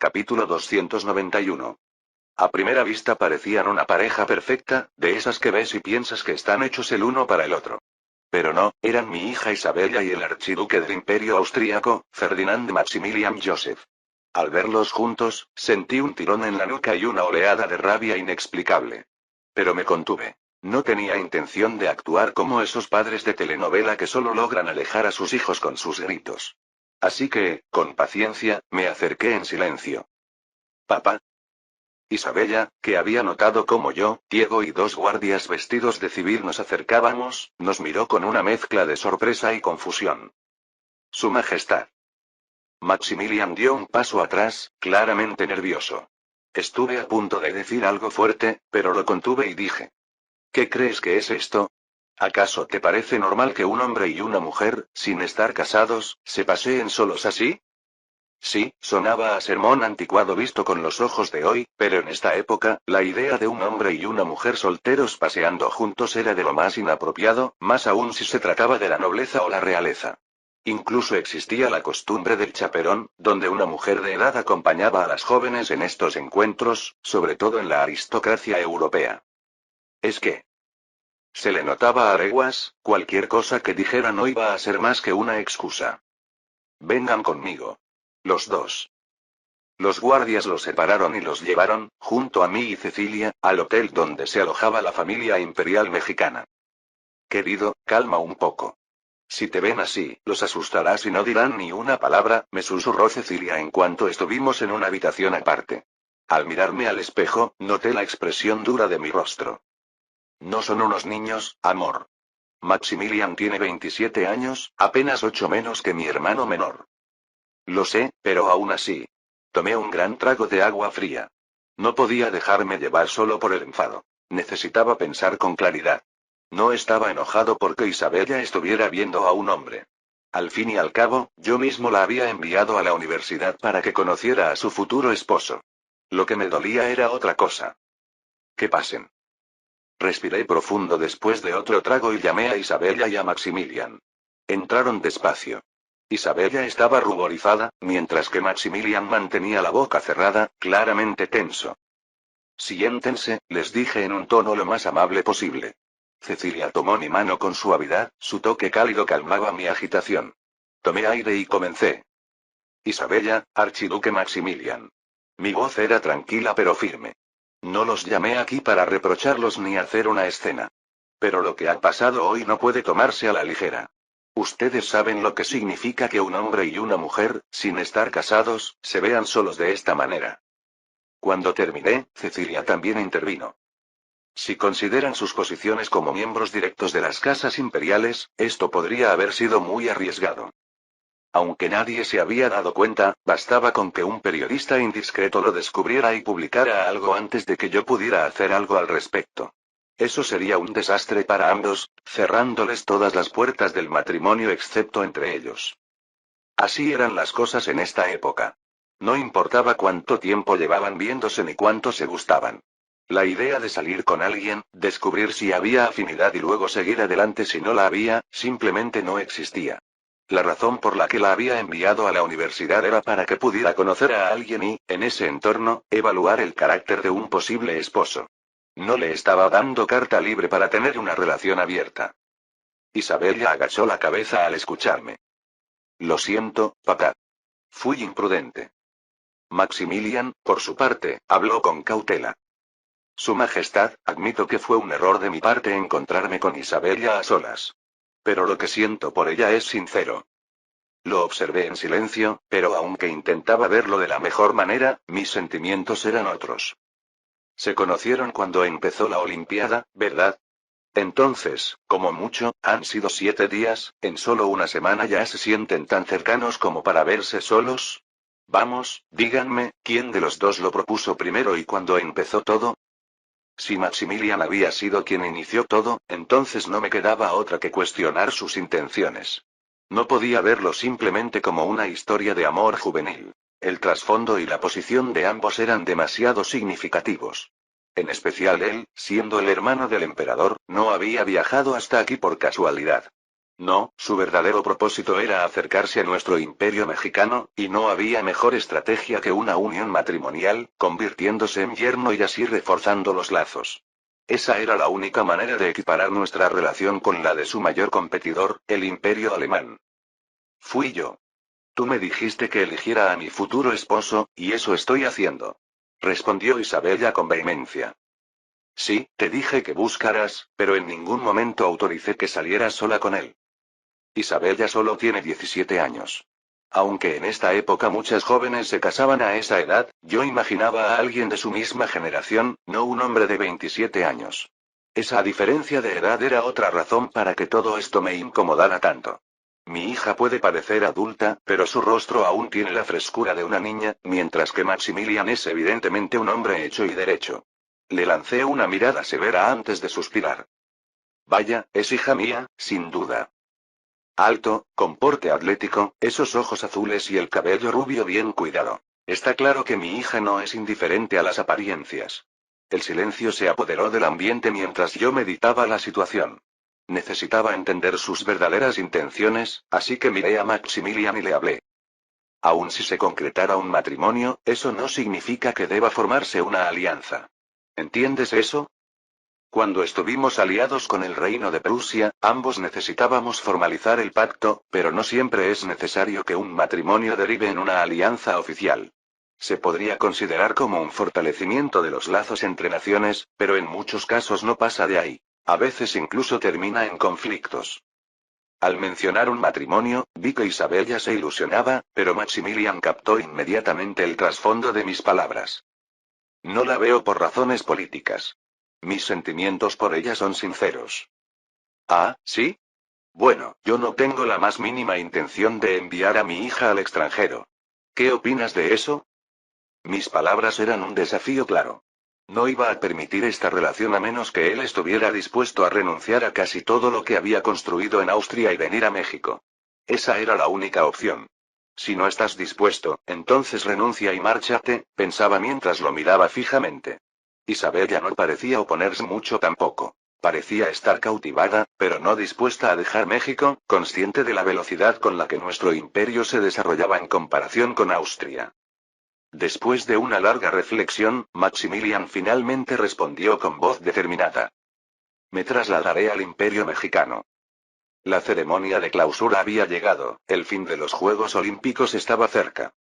Capítulo 291. A primera vista parecían una pareja perfecta, de esas que ves y piensas que están hechos el uno para el otro. Pero no, eran mi hija Isabella y el archiduque del Imperio Austríaco, Ferdinand Maximilian Joseph. Al verlos juntos, sentí un tirón en la nuca y una oleada de rabia inexplicable. Pero me contuve. No tenía intención de actuar como esos padres de telenovela que solo logran alejar a sus hijos con sus gritos. Así que, con paciencia, me acerqué en silencio. Papá. Isabella, que había notado cómo yo, Diego y dos guardias vestidos de civil nos acercábamos, nos miró con una mezcla de sorpresa y confusión. Su Majestad. Maximilian dio un paso atrás, claramente nervioso. Estuve a punto de decir algo fuerte, pero lo contuve y dije. ¿Qué crees que es esto? ¿Acaso te parece normal que un hombre y una mujer, sin estar casados, se paseen solos así? Sí, sonaba a sermón anticuado visto con los ojos de hoy, pero en esta época, la idea de un hombre y una mujer solteros paseando juntos era de lo más inapropiado, más aún si se trataba de la nobleza o la realeza. Incluso existía la costumbre del chaperón, donde una mujer de edad acompañaba a las jóvenes en estos encuentros, sobre todo en la aristocracia europea. Es que se le notaba a leguas, cualquier cosa que dijera no iba a ser más que una excusa. Vengan conmigo. Los dos. Los guardias los separaron y los llevaron, junto a mí y Cecilia, al hotel donde se alojaba la familia imperial mexicana. Querido, calma un poco. Si te ven así, los asustarás y no dirán ni una palabra, me susurró Cecilia en cuanto estuvimos en una habitación aparte. Al mirarme al espejo, noté la expresión dura de mi rostro. No son unos niños, amor. Maximilian tiene 27 años, apenas 8 menos que mi hermano menor. Lo sé, pero aún así. Tomé un gran trago de agua fría. No podía dejarme llevar solo por el enfado. Necesitaba pensar con claridad. No estaba enojado porque Isabella estuviera viendo a un hombre. Al fin y al cabo, yo mismo la había enviado a la universidad para que conociera a su futuro esposo. Lo que me dolía era otra cosa. Que pasen. Respiré profundo después de otro trago y llamé a Isabella y a Maximilian. Entraron despacio. Isabella estaba ruborizada, mientras que Maximilian mantenía la boca cerrada, claramente tenso. Siéntense, les dije en un tono lo más amable posible. Cecilia tomó mi mano con suavidad, su toque cálido calmaba mi agitación. Tomé aire y comencé. Isabella, archiduque Maximilian. Mi voz era tranquila pero firme. No los llamé aquí para reprocharlos ni hacer una escena. Pero lo que ha pasado hoy no puede tomarse a la ligera. Ustedes saben lo que significa que un hombre y una mujer, sin estar casados, se vean solos de esta manera. Cuando terminé, Cecilia también intervino. Si consideran sus posiciones como miembros directos de las casas imperiales, esto podría haber sido muy arriesgado. Aunque nadie se había dado cuenta, bastaba con que un periodista indiscreto lo descubriera y publicara algo antes de que yo pudiera hacer algo al respecto. Eso sería un desastre para ambos, cerrándoles todas las puertas del matrimonio excepto entre ellos. Así eran las cosas en esta época. No importaba cuánto tiempo llevaban viéndose ni cuánto se gustaban. La idea de salir con alguien, descubrir si había afinidad y luego seguir adelante si no la había, simplemente no existía. La razón por la que la había enviado a la universidad era para que pudiera conocer a alguien y, en ese entorno, evaluar el carácter de un posible esposo. No le estaba dando carta libre para tener una relación abierta. Isabella agachó la cabeza al escucharme. Lo siento, papá. Fui imprudente. Maximilian, por su parte, habló con cautela. Su Majestad, admito que fue un error de mi parte encontrarme con Isabella a solas. Pero lo que siento por ella es sincero. Lo observé en silencio, pero aunque intentaba verlo de la mejor manera, mis sentimientos eran otros. Se conocieron cuando empezó la Olimpiada, ¿verdad? Entonces, como mucho, han sido 7 días, en solo una semana ya se sienten tan cercanos como para verse solos. Vamos, díganme, ¿quién de los dos lo propuso primero y cuándo empezó todo? Si Maximilian había sido quien inició todo, entonces no me quedaba otra que cuestionar sus intenciones. No podía verlo simplemente como una historia de amor juvenil. El trasfondo y la posición de ambos eran demasiado significativos. En especial él, siendo el hermano del emperador, no había viajado hasta aquí por casualidad. No, su verdadero propósito era acercarse a nuestro imperio mexicano, y no había mejor estrategia que una unión matrimonial, convirtiéndose en yerno y así reforzando los lazos. Esa era la única manera de equiparar nuestra relación con la de su mayor competidor, el imperio alemán. Fui yo. Tú me dijiste que eligiera a mi futuro esposo, y eso estoy haciendo. Respondió Isabella con vehemencia. Sí, te dije que buscaras, pero en ningún momento autoricé que salieras sola con él. Isabella solo tiene 17 años. Aunque en esta época muchas jóvenes se casaban a esa edad, yo imaginaba a alguien de su misma generación, no un hombre de 27 años. Esa diferencia de edad era otra razón para que todo esto me incomodara tanto. Mi hija puede parecer adulta, pero su rostro aún tiene la frescura de una niña, mientras que Maximilian es evidentemente un hombre hecho y derecho. Le lancé una mirada severa antes de suspirar. Vaya, es hija mía, sin duda. Alto, con porte atlético, esos ojos azules y el cabello rubio bien cuidado. Está claro que mi hija no es indiferente a las apariencias. El silencio se apoderó del ambiente mientras yo meditaba la situación. Necesitaba entender sus verdaderas intenciones, así que miré a Maximilian y le hablé. Aun si se concretara un matrimonio, eso no significa que deba formarse una alianza. ¿Entiendes eso? Cuando estuvimos aliados con el reino de Prusia, ambos necesitábamos formalizar el pacto, pero no siempre es necesario que un matrimonio derive en una alianza oficial. Se podría considerar como un fortalecimiento de los lazos entre naciones, pero en muchos casos no pasa de ahí. A veces incluso termina en conflictos. Al mencionar un matrimonio, vi que Isabella se ilusionaba, pero Maximilian captó inmediatamente el trasfondo de mis palabras. No la veo por razones políticas. Mis sentimientos por ella son sinceros. Ah, ¿sí? Bueno, yo no tengo la más mínima intención de enviar a mi hija al extranjero. ¿Qué opinas de eso? Mis palabras eran un desafío claro. No iba a permitir esta relación a menos que él estuviera dispuesto a renunciar a casi todo lo que había construido en Austria y venir a México. Esa era la única opción. Si no estás dispuesto, entonces renuncia y márchate, pensaba mientras lo miraba fijamente. Isabella no parecía oponerse mucho tampoco. Parecía estar cautivada, pero no dispuesta a dejar México, consciente de la velocidad con la que nuestro imperio se desarrollaba en comparación con Austria. Después de una larga reflexión, Maximilian finalmente respondió con voz determinada. Me trasladaré al imperio mexicano. La ceremonia de clausura había llegado, el fin de los Juegos Olímpicos estaba cerca.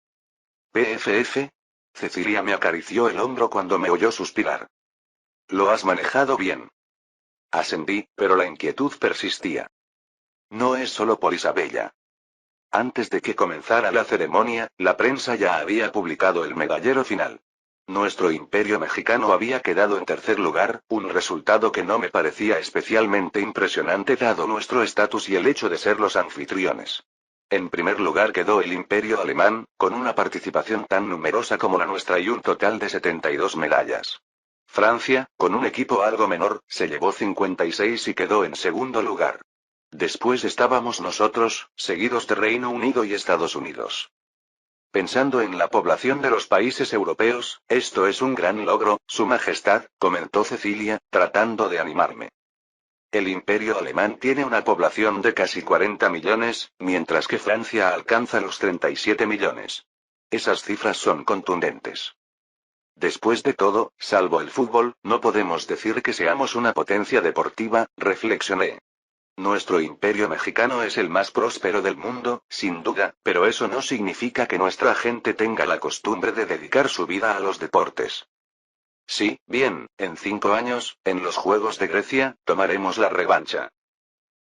PFF. Cecilia me acarició el hombro cuando me oyó suspirar. Lo has manejado bien. Asentí, pero la inquietud persistía. No es solo por Isabella. Antes de que comenzara la ceremonia, la prensa ya había publicado el medallero final. Nuestro imperio mexicano había quedado en tercer lugar, un resultado que no me parecía especialmente impresionante dado nuestro estatus y el hecho de ser los anfitriones. En primer lugar quedó el imperio alemán, con una participación tan numerosa como la nuestra y un total de 72 medallas. Francia, con un equipo algo menor, se llevó 56 y quedó en segundo lugar. Después estábamos nosotros, seguidos de Reino Unido y Estados Unidos. Pensando en la población de los países europeos, esto es un gran logro, Su Majestad, comentó Cecilia, tratando de animarme. El imperio alemán tiene una población de casi 40 millones, mientras que Francia alcanza los 37 millones. Esas cifras son contundentes. Después de todo, salvo el fútbol, no podemos decir que seamos una potencia deportiva, reflexioné. Nuestro imperio mexicano es el más próspero del mundo, sin duda, pero eso no significa que nuestra gente tenga la costumbre de dedicar su vida a los deportes. Sí, bien, en 5 años, en los Juegos de Grecia, tomaremos la revancha.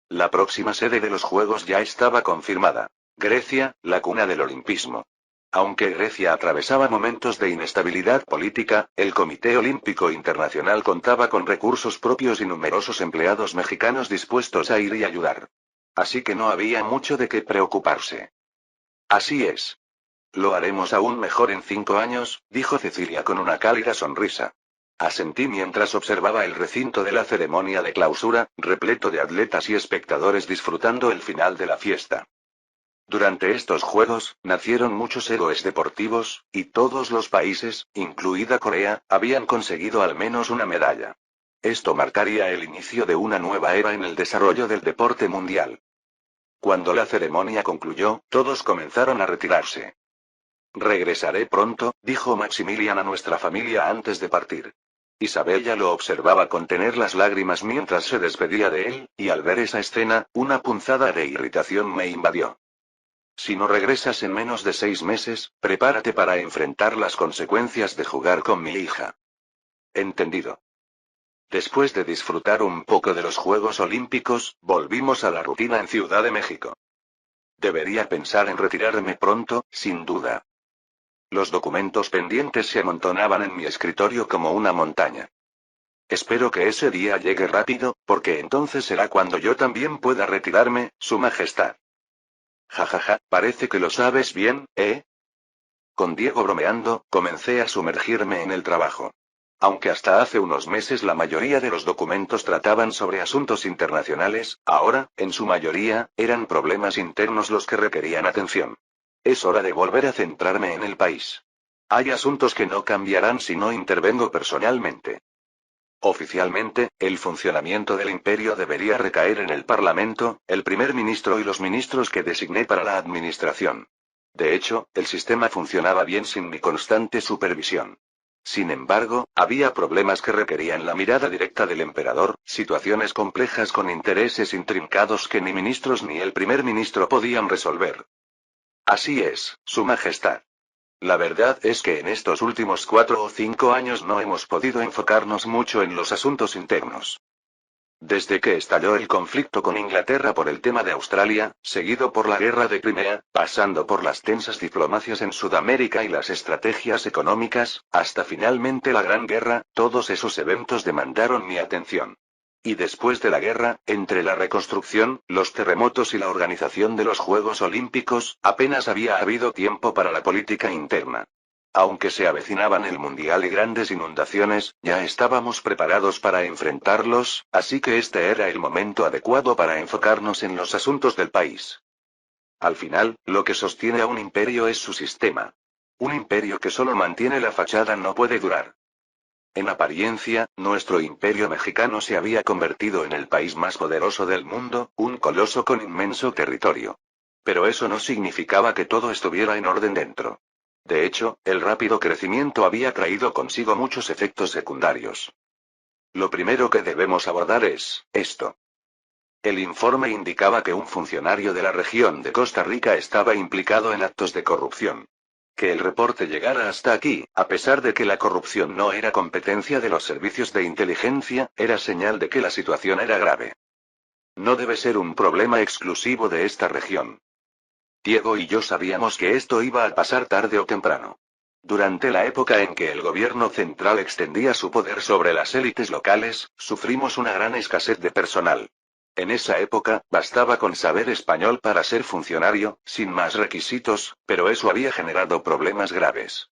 La próxima sede de los Juegos ya estaba confirmada. Grecia, la cuna del olimpismo. Aunque Grecia atravesaba momentos de inestabilidad política, el Comité Olímpico Internacional contaba con recursos propios y numerosos empleados mexicanos dispuestos a ir y ayudar. Así que no había mucho de qué preocuparse. Así es. Lo haremos aún mejor en 5 años, dijo Cecilia con una cálida sonrisa. Asentí mientras observaba el recinto de la ceremonia de clausura, repleto de atletas y espectadores disfrutando el final de la fiesta. Durante estos Juegos, nacieron muchos héroes deportivos, y todos los países, incluida Corea, habían conseguido al menos una medalla. Esto marcaría el inicio de una nueva era en el desarrollo del deporte mundial. Cuando la ceremonia concluyó, todos comenzaron a retirarse. Regresaré pronto, dijo Maximilian a nuestra familia antes de partir. Isabella lo observaba contener las lágrimas mientras se despedía de él, y al ver esa escena, una punzada de irritación me invadió. Si no regresas en menos de 6 meses, prepárate para enfrentar las consecuencias de jugar con mi hija. Entendido. Después de disfrutar un poco de los Juegos Olímpicos, volvimos a la rutina en Ciudad de México. Debería pensar en retirarme pronto, sin duda. Los documentos pendientes se amontonaban en mi escritorio como una montaña. Espero que ese día llegue rápido, porque entonces será cuando yo también pueda retirarme, Su Majestad. Jajaja, parece que lo sabes bien, ¿eh? Con Diego bromeando, comencé a sumergirme en el trabajo. Aunque hasta hace unos meses la mayoría de los documentos trataban sobre asuntos internacionales, ahora, en su mayoría, eran problemas internos los que requerían atención. Es hora de volver a centrarme en el país. Hay asuntos que no cambiarán si no intervengo personalmente. Oficialmente, el funcionamiento del imperio debería recaer en el Parlamento, el primer ministro y los ministros que designé para la administración. De hecho, el sistema funcionaba bien sin mi constante supervisión. Sin embargo, había problemas que requerían la mirada directa del emperador, situaciones complejas con intereses intrincados que ni ministros ni el primer ministro podían resolver. Así es, Su Majestad. La verdad es que en estos últimos 4 o 5 años no hemos podido enfocarnos mucho en los asuntos internos. Desde que estalló el conflicto con Inglaterra por el tema de Australia, seguido por la guerra de Crimea, pasando por las tensas diplomacias en Sudamérica y las estrategias económicas, hasta finalmente la Gran Guerra, todos esos eventos demandaron mi atención. Y después de la guerra, entre la reconstrucción, los terremotos y la organización de los Juegos Olímpicos, apenas había habido tiempo para la política interna. Aunque se avecinaban el Mundial y grandes inundaciones, ya estábamos preparados para enfrentarlos, así que este era el momento adecuado para enfocarnos en los asuntos del país. Al final, lo que sostiene a un imperio es su sistema. Un imperio que solo mantiene la fachada no puede durar. En apariencia, nuestro imperio mexicano se había convertido en el país más poderoso del mundo, un coloso con inmenso territorio. Pero eso no significaba que todo estuviera en orden dentro. De hecho, el rápido crecimiento había traído consigo muchos efectos secundarios. Lo primero que debemos abordar es esto. El informe indicaba que un funcionario de la región de Costa Rica estaba implicado en actos de corrupción. Que el reporte llegara hasta aquí, a pesar de que la corrupción no era competencia de los servicios de inteligencia, era señal de que la situación era grave. No debe ser un problema exclusivo de esta región. Diego y yo sabíamos que esto iba a pasar tarde o temprano. Durante la época en que el gobierno central extendía su poder sobre las élites locales, sufrimos una gran escasez de personal. En esa época, bastaba con saber español para ser funcionario, sin más requisitos, pero eso había generado problemas graves.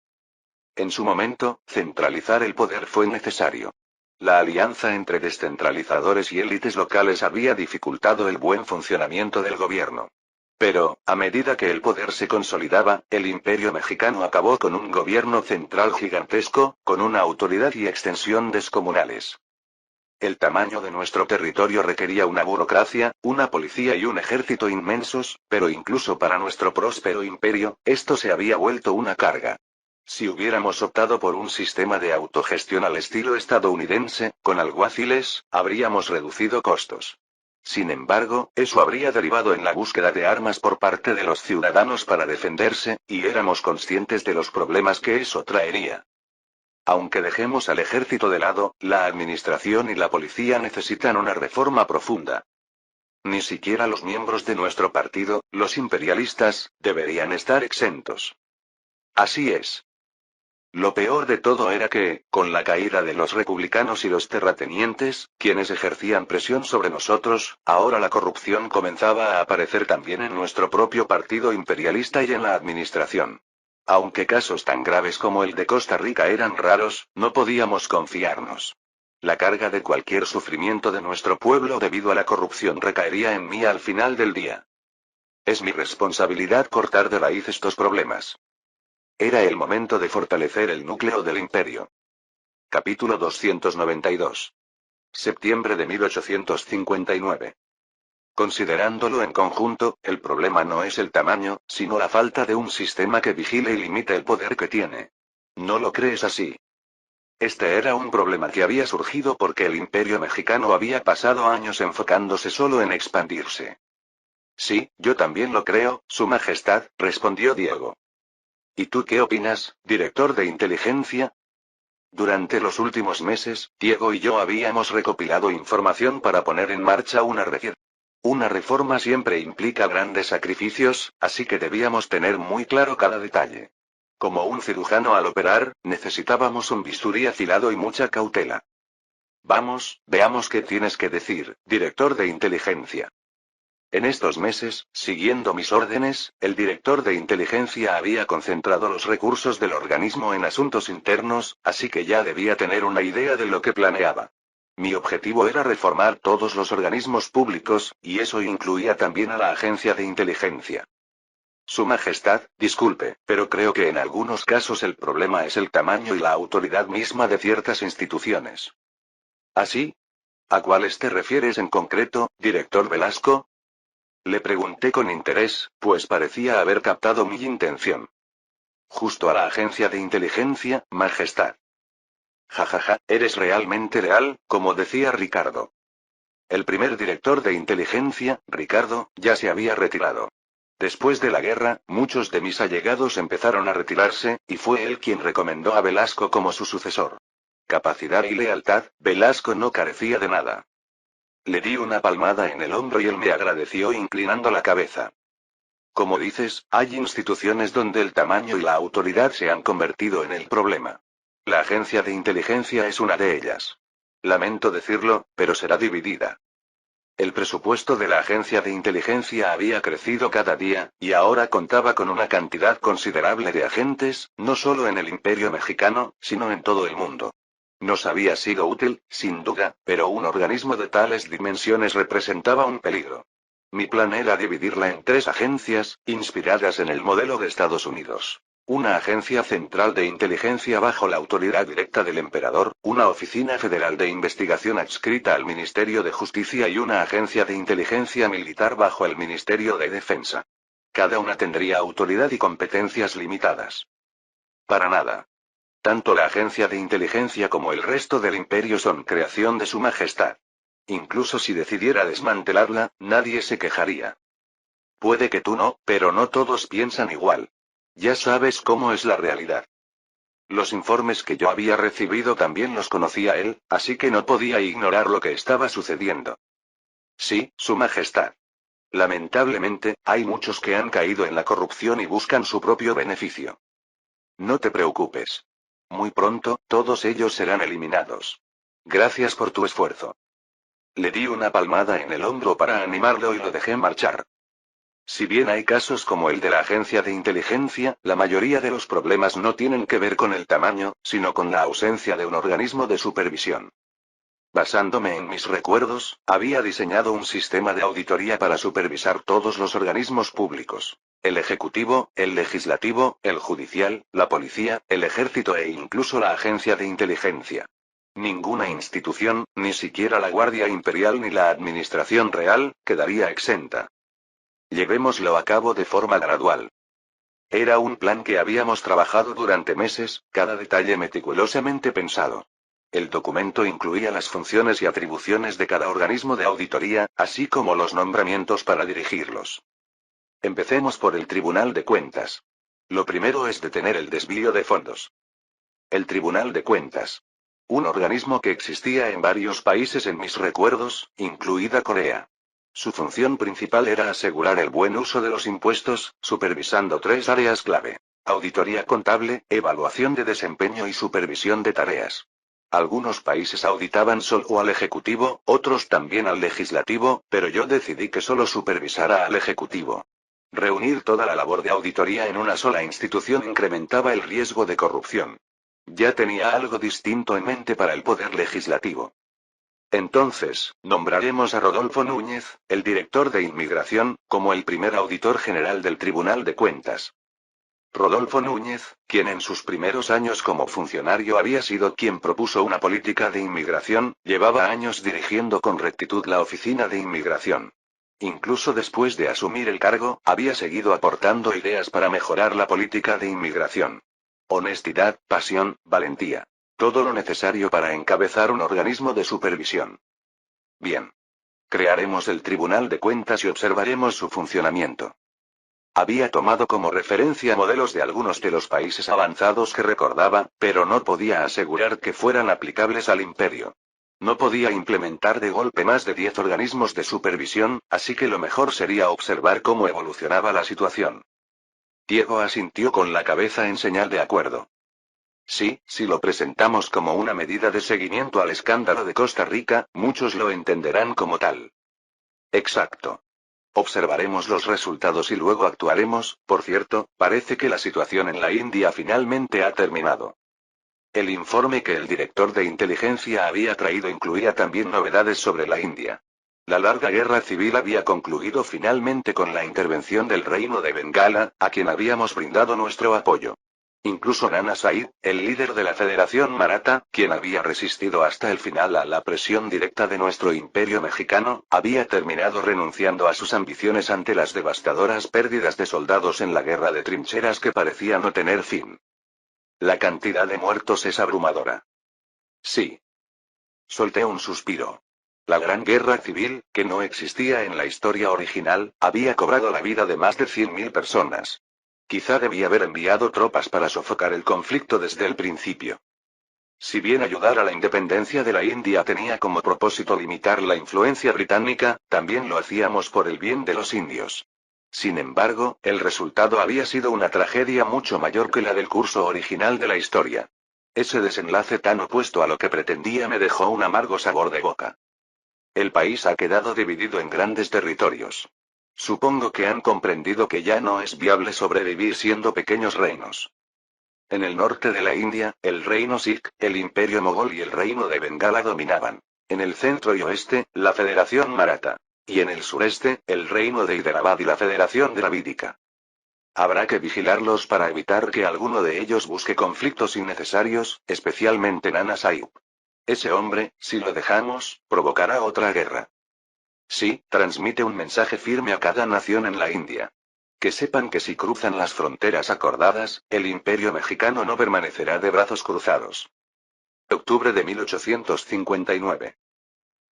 En su momento, centralizar el poder fue necesario. La alianza entre descentralizadores y élites locales había dificultado el buen funcionamiento del gobierno. Pero, a medida que el poder se consolidaba, el imperio mexicano acabó con un gobierno central gigantesco, con una autoridad y extensión descomunales. El tamaño de nuestro territorio requería una burocracia, una policía y un ejército inmensos, pero incluso para nuestro próspero imperio, esto se había vuelto una carga. Si hubiéramos optado por un sistema de autogestión al estilo estadounidense, con alguaciles, habríamos reducido costos. Sin embargo, eso habría derivado en la búsqueda de armas por parte de los ciudadanos para defenderse, y éramos conscientes de los problemas que eso traería. Aunque dejemos al ejército de lado, la administración y la policía necesitan una reforma profunda. Ni siquiera los miembros de nuestro partido, los imperialistas, deberían estar exentos. Así es. Lo peor de todo era que, con la caída de los republicanos y los terratenientes, quienes ejercían presión sobre nosotros, ahora la corrupción comenzaba a aparecer también en nuestro propio partido imperialista y en la administración. Aunque casos tan graves como el de Costa Rica eran raros, no podíamos confiarnos. La carga de cualquier sufrimiento de nuestro pueblo debido a la corrupción recaería en mí al final del día. Es mi responsabilidad cortar de raíz estos problemas. Era el momento de fortalecer el núcleo del imperio. Capítulo 292. Septiembre de 1859. Considerándolo en conjunto, el problema no es el tamaño, sino la falta de un sistema que vigile y limite el poder que tiene. ¿No lo crees así? Este era un problema que había surgido porque el Imperio mexicano había pasado años enfocándose solo en expandirse. Sí, yo también lo creo, Su Majestad, respondió Diego. ¿Y tú qué opinas, director de inteligencia? Durante los últimos meses, Diego y yo habíamos recopilado información para poner en marcha una reforma. Una reforma siempre implica grandes sacrificios, así que debíamos tener muy claro cada detalle. Como un cirujano al operar, necesitábamos un bisturí afilado y mucha cautela. Vamos, veamos qué tienes que decir, director de inteligencia. En estos meses, siguiendo mis órdenes, el director de inteligencia había concentrado los recursos del organismo en asuntos internos, así que ya debía tener una idea de lo que planeaba. Mi objetivo era reformar todos los organismos públicos, y eso incluía también a la agencia de inteligencia. Su Majestad, disculpe, pero creo que en algunos casos el problema es el tamaño y la autoridad misma de ciertas instituciones. ¿Así? ¿A cuáles te refieres en concreto, director Velasco? Le pregunté con interés, pues parecía haber captado mi intención. Justo a la agencia de inteligencia, Majestad. Jajaja, eres realmente leal, como decía Ricardo. El primer director de inteligencia, Ricardo, ya se había retirado. Después de la guerra, muchos de mis allegados empezaron a retirarse, y fue él quien recomendó a Velasco como su sucesor. Capacidad y lealtad, Velasco no carecía de nada. Le di una palmada en el hombro y él me agradeció inclinando la cabeza. Como dices, hay instituciones donde el tamaño y la autoridad se han convertido en el problema. La agencia de inteligencia es una de ellas. Lamento decirlo, pero será dividida. El presupuesto de la agencia de inteligencia había crecido cada día, y ahora contaba con una cantidad considerable de agentes, no solo en el Imperio mexicano, sino en todo el mundo. Nos había sido útil, sin duda, pero un organismo de tales dimensiones representaba un peligro. Mi plan era dividirla en 3 agencias, inspiradas en el modelo de Estados Unidos. Una agencia central de inteligencia bajo la autoridad directa del emperador, una oficina federal de investigación adscrita al Ministerio de Justicia y una agencia de inteligencia militar bajo el Ministerio de Defensa. Cada una tendría autoridad y competencias limitadas. Para nada. Tanto la agencia de inteligencia como el resto del imperio son creación de Su Majestad. Incluso si decidiera desmantelarla, nadie se quejaría. Puede que tú no, pero no todos piensan igual. Ya sabes cómo es la realidad. Los informes que yo había recibido también los conocía él, así que no podía ignorar lo que estaba sucediendo. Sí, Su Majestad. Lamentablemente, hay muchos que han caído en la corrupción y buscan su propio beneficio. No te preocupes. Muy pronto, todos ellos serán eliminados. Gracias por tu esfuerzo. Le di una palmada en el hombro para animarlo y lo dejé marchar. Si bien hay casos como el de la agencia de inteligencia, la mayoría de los problemas no tienen que ver con el tamaño, sino con la ausencia de un organismo de supervisión. Basándome en mis recuerdos, había diseñado un sistema de auditoría para supervisar todos los organismos públicos. El ejecutivo, el legislativo, el judicial, la policía, el ejército e incluso la agencia de inteligencia. Ninguna institución, ni siquiera la Guardia Imperial ni la Administración Real, quedaría exenta. Llevémoslo a cabo de forma gradual. Era un plan que habíamos trabajado durante meses, cada detalle meticulosamente pensado. El documento incluía las funciones y atribuciones de cada organismo de auditoría, así como los nombramientos para dirigirlos. Empecemos por el Tribunal de Cuentas. Lo primero es detener el desvío de fondos. El Tribunal de Cuentas. Un organismo que existía en varios países en mis recuerdos, incluida Corea. Su función principal era asegurar el buen uso de los impuestos, supervisando 3 áreas clave: auditoría contable, evaluación de desempeño y supervisión de tareas. Algunos países auditaban solo al Ejecutivo, otros también al Legislativo, pero yo decidí que solo supervisara al Ejecutivo. Reunir toda la labor de auditoría en una sola institución incrementaba el riesgo de corrupción. Ya tenía algo distinto en mente para el poder legislativo. Entonces, nombraremos a Rodolfo Núñez, el director de inmigración, como el primer auditor general del Tribunal de Cuentas. Rodolfo Núñez, quien en sus primeros años como funcionario había sido quien propuso una política de inmigración, llevaba años dirigiendo con rectitud la oficina de inmigración. Incluso después de asumir el cargo, había seguido aportando ideas para mejorar la política de inmigración. Honestidad, pasión, valentía. Todo lo necesario para encabezar un organismo de supervisión. Bien. Crearemos el Tribunal de Cuentas y observaremos su funcionamiento. Había tomado como referencia modelos de algunos de los países avanzados que recordaba, pero no podía asegurar que fueran aplicables al imperio. No podía implementar de golpe más de 10 organismos de supervisión, así que lo mejor sería observar cómo evolucionaba la situación. Diego asintió con la cabeza en señal de acuerdo. Sí, si lo presentamos como una medida de seguimiento al escándalo de Costa Rica, muchos lo entenderán como tal. Exacto. Observaremos los resultados y luego actuaremos. Por cierto, parece que la situación en la India finalmente ha terminado. El informe que el director de inteligencia había traído incluía también novedades sobre la India. La larga guerra civil había concluido finalmente con la intervención del reino de Bengala, a quien habíamos brindado nuestro apoyo. Incluso Nana Sahib, el líder de la Federación Maratha, quien había resistido hasta el final a la presión directa de nuestro imperio mexicano, había terminado renunciando a sus ambiciones ante las devastadoras pérdidas de soldados en la guerra de trincheras que parecía no tener fin. La cantidad de muertos es abrumadora. Sí. Solté un suspiro. La Gran Guerra Civil, que no existía en la historia original, había cobrado la vida de más de 100.000 personas. Quizá debía haber enviado tropas para sofocar el conflicto desde el principio. Si bien ayudar a la independencia de la India tenía como propósito limitar la influencia británica, también lo hacíamos por el bien de los indios. Sin embargo, el resultado había sido una tragedia mucho mayor que la del curso original de la historia. Ese desenlace tan opuesto a lo que pretendía me dejó un amargo sabor de boca. El país ha quedado dividido en grandes territorios. Supongo que han comprendido que ya no es viable sobrevivir siendo pequeños reinos. En el norte de la India, el reino Sikh, el imperio mogol y el reino de Bengala dominaban. En el centro y oeste, la Federación Maratha. Y en el sureste, el reino de Hyderabad y la Federación Dravídica. Habrá que vigilarlos para evitar que alguno de ellos busque conflictos innecesarios, especialmente Nana Sahib. Ese hombre, si lo dejamos, provocará otra guerra. Sí, transmite un mensaje firme a cada nación en la India. Que sepan que si cruzan las fronteras acordadas, el imperio mexicano no permanecerá de brazos cruzados. Octubre de 1859.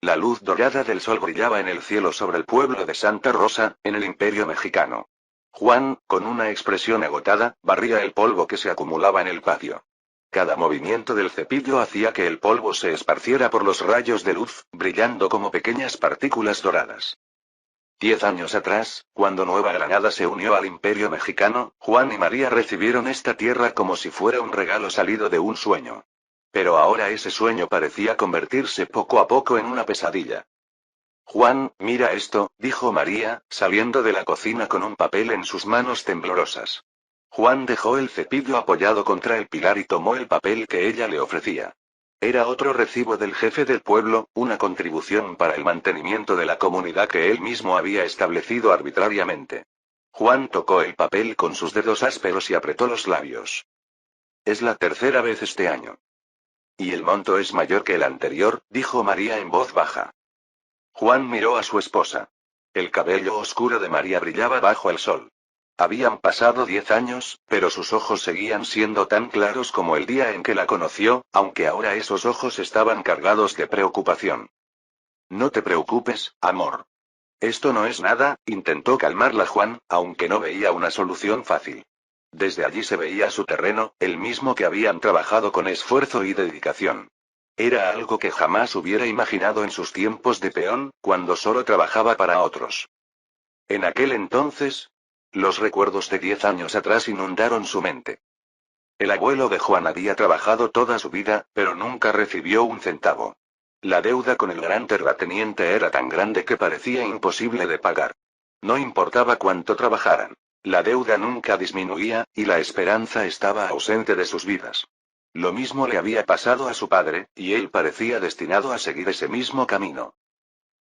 La luz dorada del sol brillaba en el cielo sobre el pueblo de Santa Rosa, en el imperio mexicano. Juan, con una expresión agotada, barría el polvo que se acumulaba en el patio. Cada movimiento del cepillo hacía que el polvo se esparciera por los rayos de luz, brillando como pequeñas partículas doradas. 10 años atrás, cuando Nueva Granada se unió al Imperio Mexicano, Juan y María recibieron esta tierra como si fuera un regalo salido de un sueño. Pero ahora ese sueño parecía convertirse poco a poco en una pesadilla. Juan, mira esto, dijo María, saliendo de la cocina con un papel en sus manos temblorosas. Juan dejó el cepillo apoyado contra el pilar y tomó el papel que ella le ofrecía. Era otro recibo del jefe del pueblo, una contribución para el mantenimiento de la comunidad que él mismo había establecido arbitrariamente. Juan tocó el papel con sus dedos ásperos y apretó los labios. Es la tercera vez este año. Y el monto es mayor que el anterior, dijo María en voz baja. Juan miró a su esposa. El cabello oscuro de María brillaba bajo el sol. Habían pasado 10 años, pero sus ojos seguían siendo tan claros como el día en que la conoció, aunque ahora esos ojos estaban cargados de preocupación. No te preocupes, amor. Esto no es nada, intentó calmarla Juan, aunque no veía una solución fácil. Desde allí se veía su terreno, el mismo que habían trabajado con esfuerzo y dedicación. Era algo que jamás hubiera imaginado en sus tiempos de peón, cuando solo trabajaba para otros. En aquel entonces, los recuerdos de 10 años atrás inundaron su mente. El abuelo de Juan había trabajado toda su vida, pero nunca recibió un centavo. La deuda con el gran terrateniente era tan grande que parecía imposible de pagar. No importaba cuánto trabajaran. La deuda nunca disminuía, y la esperanza estaba ausente de sus vidas. Lo mismo le había pasado a su padre, y él parecía destinado a seguir ese mismo camino.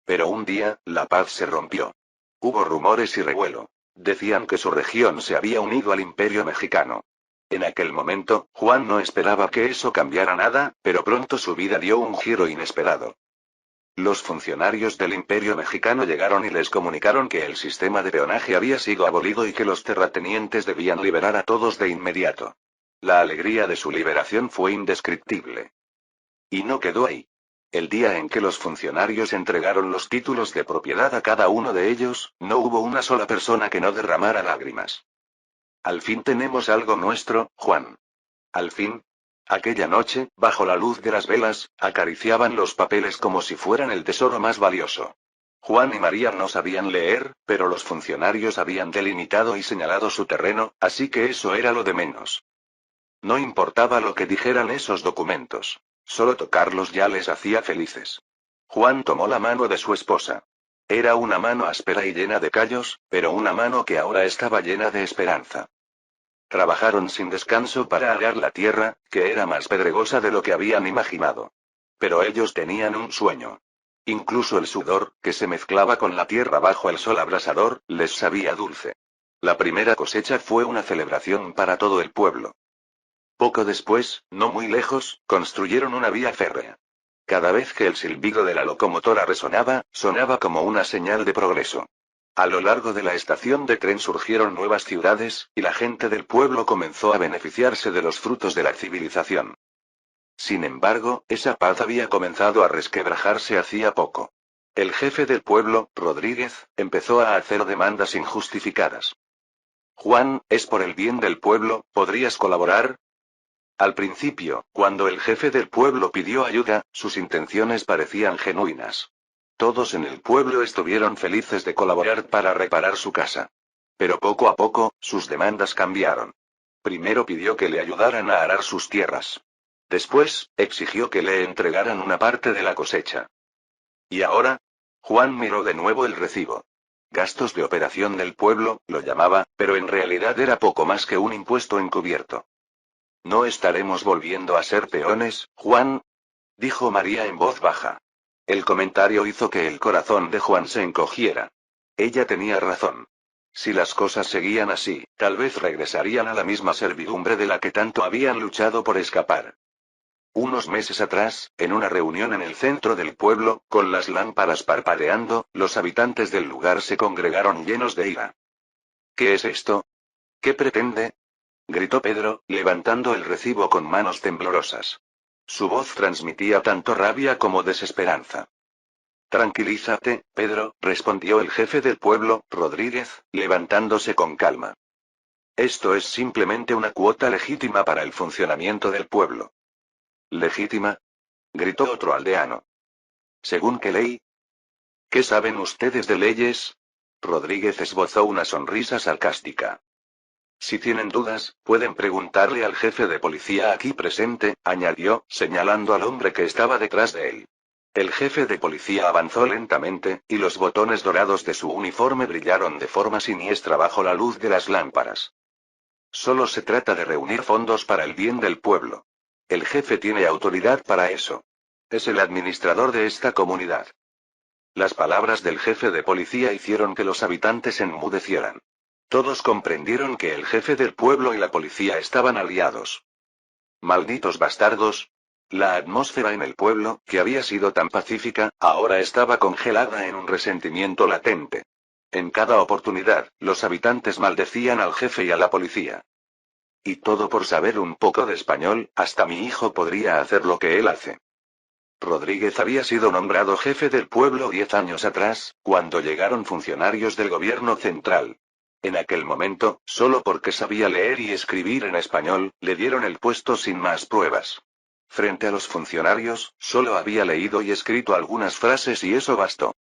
Pero un día, la paz se rompió. Hubo rumores y revuelo. Decían que su región se había unido al Imperio Mexicano. En aquel momento, Juan no esperaba que eso cambiara nada, pero pronto su vida dio un giro inesperado. Los funcionarios del Imperio Mexicano llegaron y les comunicaron que el sistema de peonaje había sido abolido y que los terratenientes debían liberar a todos de inmediato. La alegría de su liberación fue indescriptible. Y no quedó ahí. El día en que los funcionarios entregaron los títulos de propiedad a cada uno de ellos, no hubo una sola persona que no derramara lágrimas. Al fin tenemos algo nuestro, Juan. Al fin. Aquella noche, bajo la luz de las velas, acariciaban los papeles como si fueran el tesoro más valioso. Juan y María no sabían leer, pero los funcionarios habían delimitado y señalado su terreno, así que eso era lo de menos. No importaba lo que dijeran esos documentos. Solo tocarlos ya les hacía felices. Juan tomó la mano de su esposa. Era una mano áspera y llena de callos, pero una mano que ahora estaba llena de esperanza. Trabajaron sin descanso para arar la tierra, que era más pedregosa de lo que habían imaginado. Pero ellos tenían un sueño. Incluso el sudor, que se mezclaba con la tierra bajo el sol abrasador, les sabía dulce. La primera cosecha fue una celebración para todo el pueblo. Poco después, no muy lejos, construyeron una vía férrea. Cada vez que el silbido de la locomotora resonaba, sonaba como una señal de progreso. A lo largo de la estación de tren surgieron nuevas ciudades, y la gente del pueblo comenzó a beneficiarse de los frutos de la civilización. Sin embargo, esa paz había comenzado a resquebrajarse hacía poco. El jefe del pueblo, Rodríguez, empezó a hacer demandas injustificadas. Juan, es por el bien del pueblo, ¿podrías colaborar? Al principio, cuando el jefe del pueblo pidió ayuda, sus intenciones parecían genuinas. Todos en el pueblo estuvieron felices de colaborar para reparar su casa. Pero poco a poco, sus demandas cambiaron. Primero pidió que le ayudaran a arar sus tierras. Después, exigió que le entregaran una parte de la cosecha. ¿Y ahora? Juan miró de nuevo el recibo. Gastos de operación del pueblo, lo llamaba, pero en realidad era poco más que un impuesto encubierto. ¿No estaremos volviendo a ser peones, Juan? Dijo María en voz baja. El comentario hizo que el corazón de Juan se encogiera. Ella tenía razón. Si las cosas seguían así, tal vez regresarían a la misma servidumbre de la que tanto habían luchado por escapar. Unos meses atrás, en una reunión en el centro del pueblo, con las lámparas parpadeando, los habitantes del lugar se congregaron llenos de ira. ¿Qué es esto? ¿Qué pretende? Gritó Pedro, levantando el recibo con manos temblorosas. Su voz transmitía tanto rabia como desesperanza. Tranquilízate, Pedro, respondió el jefe del pueblo, Rodríguez, levantándose con calma. Esto es simplemente una cuota legítima para el funcionamiento del pueblo. ¿Legítima? Gritó otro aldeano. ¿Según qué ley? ¿Qué saben ustedes de leyes? Rodríguez esbozó una sonrisa sarcástica. Si tienen dudas, pueden preguntarle al jefe de policía aquí presente, añadió, señalando al hombre que estaba detrás de él. El jefe de policía avanzó lentamente, y los botones dorados de su uniforme brillaron de forma siniestra bajo la luz de las lámparas. Solo se trata de reunir fondos para el bien del pueblo. El jefe tiene autoridad para eso. Es el administrador de esta comunidad. Las palabras del jefe de policía hicieron que los habitantes enmudecieran. Todos comprendieron que el jefe del pueblo y la policía estaban aliados. ¡Malditos bastardos! La atmósfera en el pueblo, que había sido tan pacífica, ahora estaba congelada en un resentimiento latente. En cada oportunidad, los habitantes maldecían al jefe y a la policía. Y todo por saber un poco de español, hasta mi hijo podría hacer lo que él hace. Rodríguez había sido nombrado jefe del pueblo 10 años atrás, cuando llegaron funcionarios del gobierno central. En aquel momento, solo porque sabía leer y escribir en español, le dieron el puesto sin más pruebas. Frente a los funcionarios, solo había leído y escrito algunas frases y eso bastó.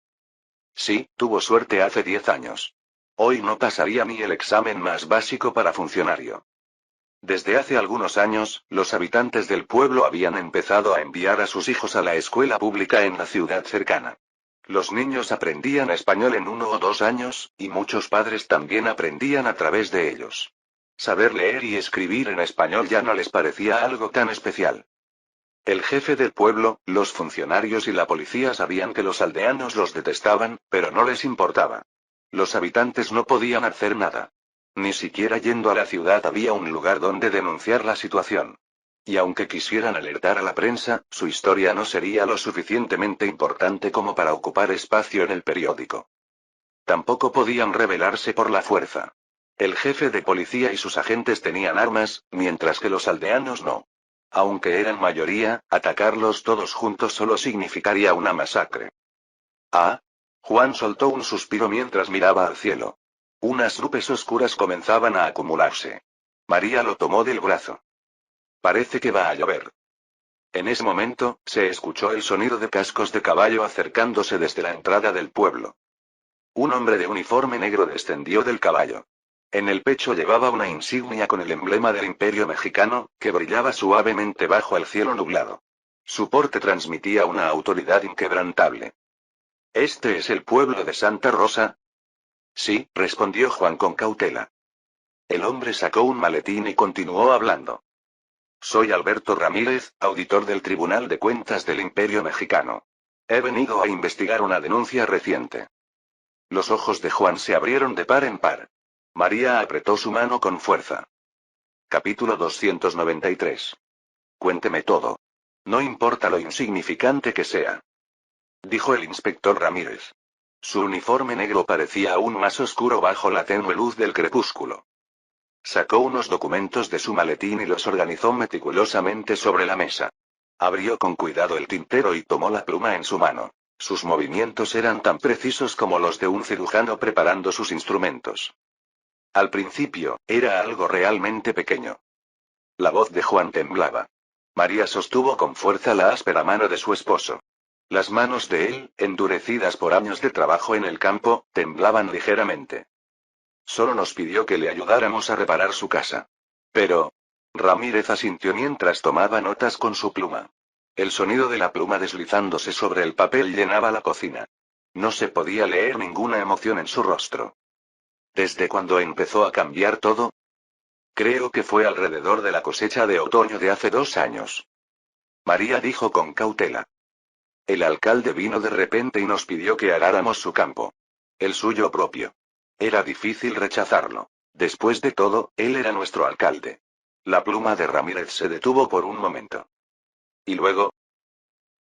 Sí, tuvo suerte hace 10 años. Hoy no pasaría ni el examen más básico para funcionario. Desde hace algunos años, los habitantes del pueblo habían empezado a enviar a sus hijos a la escuela pública en la ciudad cercana. Los niños aprendían español en 1 o 2 años, y muchos padres también aprendían a través de ellos. Saber leer y escribir en español ya no les parecía algo tan especial. El jefe del pueblo, los funcionarios y la policía sabían que los aldeanos los detestaban, pero no les importaba. Los habitantes no podían hacer nada. Ni siquiera yendo a la ciudad había un lugar donde denunciar la situación. Y aunque quisieran alertar a la prensa, su historia no sería lo suficientemente importante como para ocupar espacio en el periódico. Tampoco podían rebelarse por la fuerza. El jefe de policía y sus agentes tenían armas, mientras que los aldeanos no. Aunque eran mayoría, atacarlos todos juntos solo significaría una masacre. Ah. Juan soltó un suspiro mientras miraba al cielo. Unas nubes oscuras comenzaban a acumularse. María lo tomó del brazo. Parece que va a llover. En ese momento, se escuchó el sonido de cascos de caballo acercándose desde la entrada del pueblo. Un hombre de uniforme negro descendió del caballo. En el pecho llevaba una insignia con el emblema del Imperio Mexicano, que brillaba suavemente bajo el cielo nublado. Su porte transmitía una autoridad inquebrantable. ¿Este es el pueblo de Santa Rosa? Sí, respondió Juan con cautela. El hombre sacó un maletín y continuó hablando. Soy Alberto Ramírez, auditor del Tribunal de Cuentas del Imperio Mexicano. He venido a investigar una denuncia reciente. Los ojos de Juan se abrieron de par en par. María apretó su mano con fuerza. Capítulo 293. Cuénteme todo. No importa lo insignificante que sea. Dijo el inspector Ramírez. Su uniforme negro parecía aún más oscuro bajo la tenue luz del crepúsculo. Sacó unos documentos de su maletín y los organizó meticulosamente sobre la mesa. Abrió con cuidado el tintero y tomó la pluma en su mano. Sus movimientos eran tan precisos como los de un cirujano preparando sus instrumentos. Al principio, era algo realmente pequeño. La voz de Juan temblaba. María sostuvo con fuerza la áspera mano de su esposo. Las manos de él, endurecidas por años de trabajo en el campo, temblaban ligeramente. Solo nos pidió que le ayudáramos a reparar su casa. Pero... Ramírez asintió mientras tomaba notas con su pluma. El sonido de la pluma deslizándose sobre el papel llenaba la cocina. No se podía leer ninguna emoción en su rostro. ¿Desde cuándo empezó a cambiar todo? Creo que fue alrededor de la cosecha de otoño de hace 2 años. María dijo con cautela. El alcalde vino de repente y nos pidió que aráramos su campo. El suyo propio. Era difícil rechazarlo. Después de todo, él era nuestro alcalde. La pluma de Ramírez se detuvo por un momento. Y luego,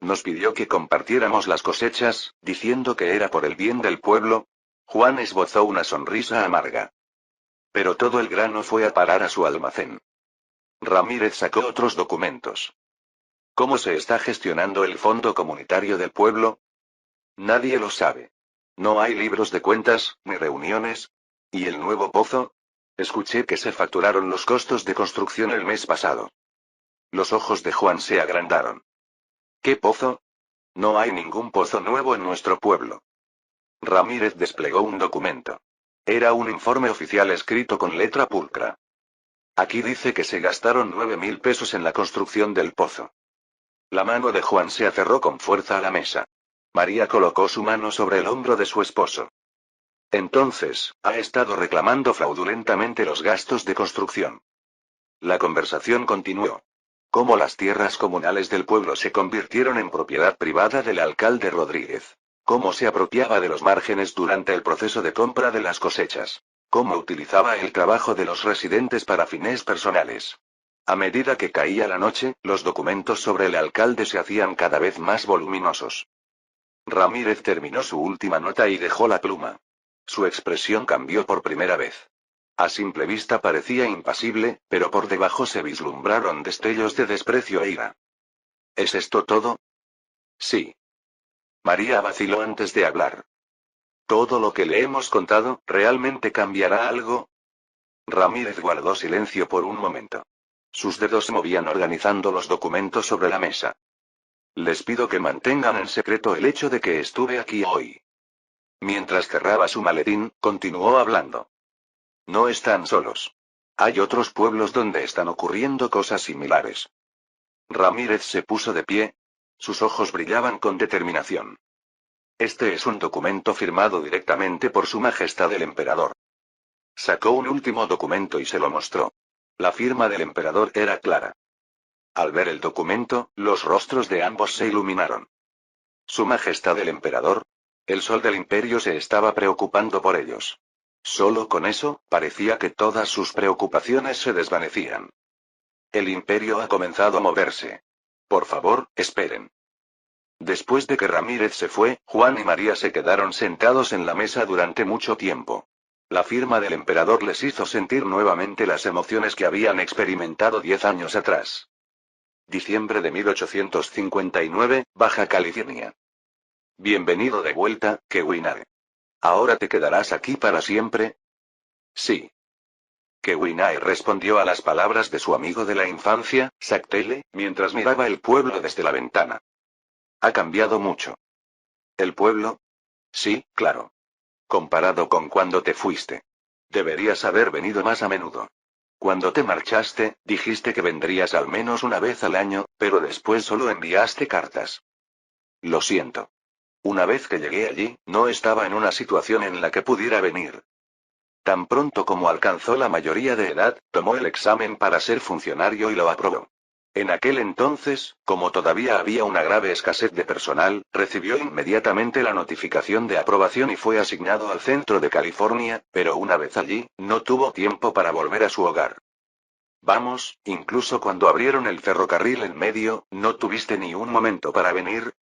nos pidió que compartiéramos las cosechas, diciendo que era por el bien del pueblo. Juan esbozó una sonrisa amarga. Pero todo el grano fue a parar a su almacén. Ramírez sacó otros documentos. ¿Cómo se está gestionando el fondo comunitario del pueblo? Nadie lo sabe. No hay libros de cuentas, ni reuniones. ¿Y el nuevo pozo? Escuché que se facturaron los costos de construcción el mes pasado. Los ojos de Juan se agrandaron. ¿Qué pozo? No hay ningún pozo nuevo en nuestro pueblo. Ramírez desplegó un documento. Era un informe oficial escrito con letra pulcra. Aquí dice que se gastaron 9.000 pesos en la construcción del pozo. La mano de Juan se aferró con fuerza a la mesa. María colocó su mano sobre el hombro de su esposo. Entonces, ha estado reclamando fraudulentamente los gastos de construcción. La conversación continuó. Cómo las tierras comunales del pueblo se convirtieron en propiedad privada del alcalde Rodríguez. Cómo se apropiaba de los márgenes durante el proceso de compra de las cosechas. Cómo utilizaba el trabajo de los residentes para fines personales. A medida que caía la noche, los documentos sobre el alcalde se hacían cada vez más voluminosos. Ramírez terminó su última nota y dejó la pluma. Su expresión cambió por primera vez. A simple vista parecía impasible, pero por debajo se vislumbraron destellos de desprecio e ira. ¿Es esto todo? Sí. María vaciló antes de hablar. ¿Todo lo que le hemos contado, realmente cambiará algo? Ramírez guardó silencio por un momento. Sus dedos se movían organizando los documentos sobre la mesa. Les pido que mantengan en secreto el hecho de que estuve aquí hoy. Mientras cerraba su maletín, continuó hablando. No están solos. Hay otros pueblos donde están ocurriendo cosas similares. Ramírez se puso de pie. Sus ojos brillaban con determinación. Este es un documento firmado directamente por Su Majestad el Emperador. Sacó un último documento y se lo mostró. La firma del emperador era clara. Al ver el documento, los rostros de ambos se iluminaron. Su Majestad el Emperador. El sol del imperio se estaba preocupando por ellos. Solo con eso, parecía que todas sus preocupaciones se desvanecían. El imperio ha comenzado a moverse. Por favor, esperen. Después de que Ramírez se fue, Juan y María se quedaron sentados en la mesa durante mucho tiempo. La firma del emperador les hizo sentir nuevamente las emociones que habían experimentado 10 años atrás. Diciembre de 1859, Baja California. Bienvenido de vuelta, Kewinare. ¿Ahora te quedarás aquí para siempre? Sí. Kewinare respondió a las palabras de su amigo de la infancia, Saktele, mientras miraba el pueblo desde la ventana. Ha cambiado mucho. ¿El pueblo? Sí, claro. Comparado con cuando te fuiste. Deberías haber venido más a menudo. Cuando te marchaste, dijiste que vendrías al menos una vez al año, pero después solo enviaste cartas. Lo siento. Una vez que llegué allí, no estaba en una situación en la que pudiera venir. Tan pronto como alcanzó la mayoría de edad, tomó el examen para ser funcionario y lo aprobó. En aquel entonces, como todavía había una grave escasez de personal, recibió inmediatamente la notificación de aprobación y fue asignado al centro de California, pero una vez allí, no tuvo tiempo para volver a su hogar. Vamos, incluso cuando abrieron el ferrocarril en medio, ¿no tuviste ni un momento para venir?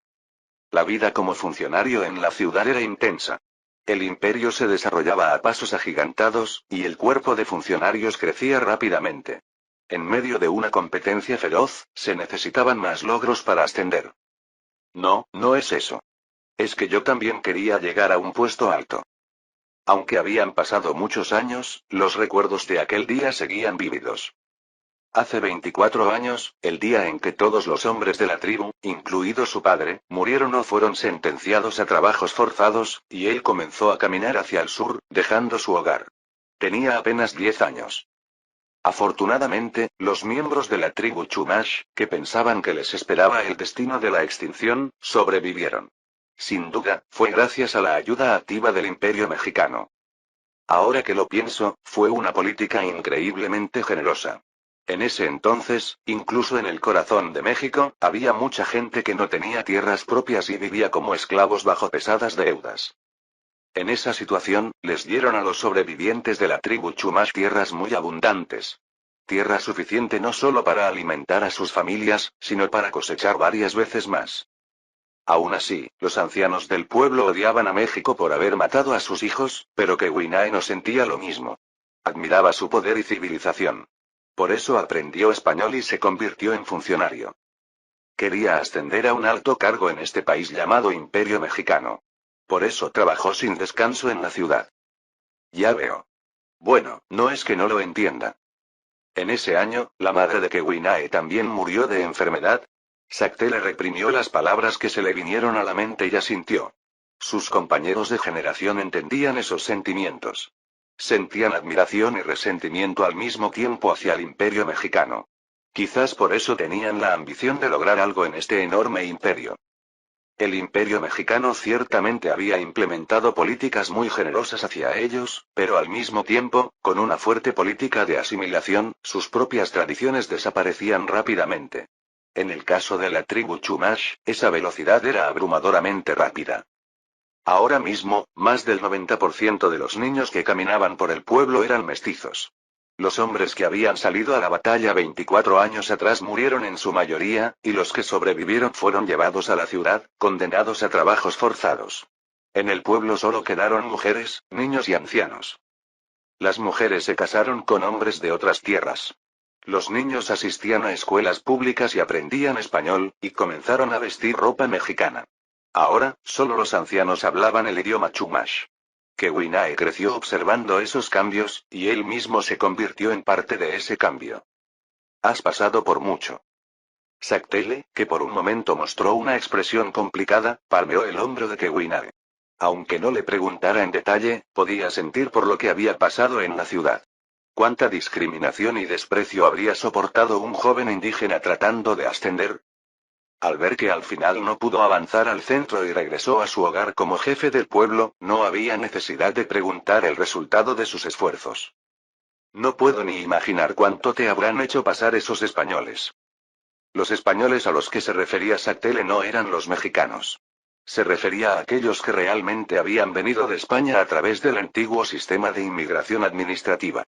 La vida como funcionario en la ciudad era intensa. El imperio se desarrollaba a pasos agigantados, y el cuerpo de funcionarios crecía rápidamente. En medio de una competencia feroz, se necesitaban más logros para ascender. No, no es eso. Es que yo también quería llegar a un puesto alto. Aunque habían pasado muchos años, los recuerdos de aquel día seguían vívidos. Hace 24 años, el día en que todos los hombres de la tribu, incluido su padre, murieron o fueron sentenciados a trabajos forzados, y él comenzó a caminar hacia el sur, dejando su hogar. Tenía apenas 10 años. Afortunadamente, los miembros de la tribu Chumash, que pensaban que les esperaba el destino de la extinción, sobrevivieron. Sin duda, fue gracias a la ayuda activa del Imperio Mexicano. Ahora que lo pienso, fue una política increíblemente generosa. En ese entonces, incluso en el corazón de México, había mucha gente que no tenía tierras propias y vivía como esclavos bajo pesadas deudas. En esa situación, les dieron a los sobrevivientes de la tribu Chumash tierras muy abundantes. Tierra suficiente no solo para alimentar a sus familias, sino para cosechar varias veces más. Aún así, los ancianos del pueblo odiaban a México por haber matado a sus hijos, pero Kewinare no sentía lo mismo. Admiraba su poder y civilización. Por eso aprendió español y se convirtió en funcionario. Quería ascender a un alto cargo en este país llamado Imperio Mexicano. Por eso trabajó sin descanso en la ciudad. Ya veo. Bueno, no es que no lo entienda. En ese año, la madre de Kewinare también murió de enfermedad. Saktele reprimió las palabras que se le vinieron a la mente y asintió. Sus compañeros de generación entendían esos sentimientos. Sentían admiración y resentimiento al mismo tiempo hacia el Imperio Mexicano. Quizás por eso tenían la ambición de lograr algo en este enorme imperio. El Imperio Mexicano ciertamente había implementado políticas muy generosas hacia ellos, pero al mismo tiempo, con una fuerte política de asimilación, sus propias tradiciones desaparecían rápidamente. En el caso de la tribu Chumash, esa velocidad era abrumadoramente rápida. Ahora mismo, más del 90% de los niños que caminaban por el pueblo eran mestizos. Los hombres que habían salido a la batalla 24 años atrás murieron en su mayoría, y los que sobrevivieron fueron llevados a la ciudad, condenados a trabajos forzados. En el pueblo solo quedaron mujeres, niños y ancianos. Las mujeres se casaron con hombres de otras tierras. Los niños asistían a escuelas públicas y aprendían español, y comenzaron a vestir ropa mexicana. Ahora, solo los ancianos hablaban el idioma Chumash. Kewinare creció observando esos cambios, y él mismo se convirtió en parte de ese cambio. Has pasado por mucho. Saktele, que por un momento mostró una expresión complicada, palmeó el hombro de Kewinare. Aunque no le preguntara en detalle, podía sentir por lo que había pasado en la ciudad. ¿Cuánta discriminación y desprecio habría soportado un joven indígena tratando de ascender? Al ver que al final no pudo avanzar al centro y regresó a su hogar como jefe del pueblo, no había necesidad de preguntar el resultado de sus esfuerzos. No puedo ni imaginar cuánto te habrán hecho pasar esos españoles. Los españoles a los que se refería Saktele no eran los mexicanos. Se refería a aquellos que realmente habían venido de España a través del antiguo sistema de inmigración administrativa.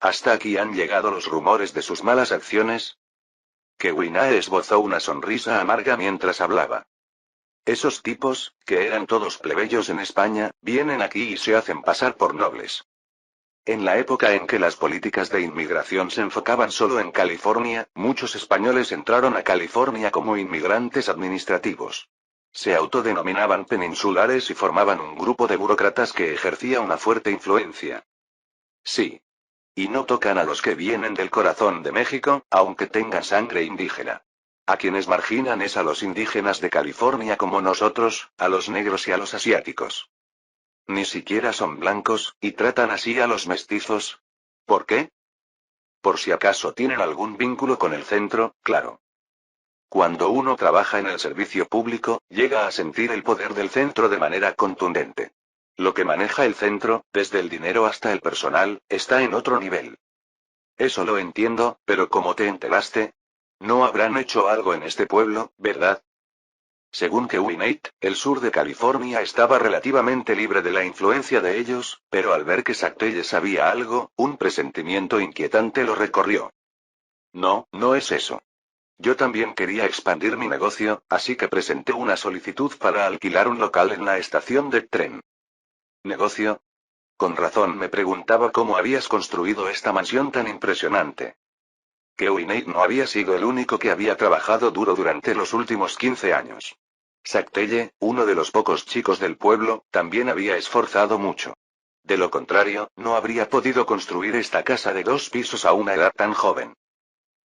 ¿Hasta aquí han llegado los rumores de sus malas acciones? Kewinae esbozó una sonrisa amarga mientras hablaba. Esos tipos, que eran todos plebeyos en España, vienen aquí y se hacen pasar por nobles. En la época en que las políticas de inmigración se enfocaban solo en California, muchos españoles entraron a California como inmigrantes administrativos. Se autodenominaban peninsulares y formaban un grupo de burócratas que ejercía una fuerte influencia. Sí. Y no tocan a los que vienen del corazón de México, aunque tengan sangre indígena. A quienes marginan es a los indígenas de California como nosotros, a los negros y a los asiáticos. Ni siquiera son blancos, y tratan así a los mestizos. ¿Por qué? Por si acaso tienen algún vínculo con el centro, claro. Cuando uno trabaja en el servicio público, llega a sentir el poder del centro de manera contundente. Lo que maneja el centro, desde el dinero hasta el personal, está en otro nivel. Eso lo entiendo, pero ¿cómo te enteraste? No habrán hecho algo en este pueblo, ¿verdad? Según Kewinate, el sur de California estaba relativamente libre de la influencia de ellos, pero al ver que Sactelle sabía algo, un presentimiento inquietante lo recorrió. No, no es eso. Yo también quería expandir mi negocio, así que presenté una solicitud para alquilar un local en la estación de tren. ¿Negocio? Con razón me preguntaba cómo habías construido esta mansión tan impresionante. Kewinate no había sido el único que había trabajado duro durante los últimos 15 años. Sactelle, uno de los pocos chicos del pueblo, también había esforzado mucho. De lo contrario, no habría podido construir esta casa de 2 pisos a una edad tan joven.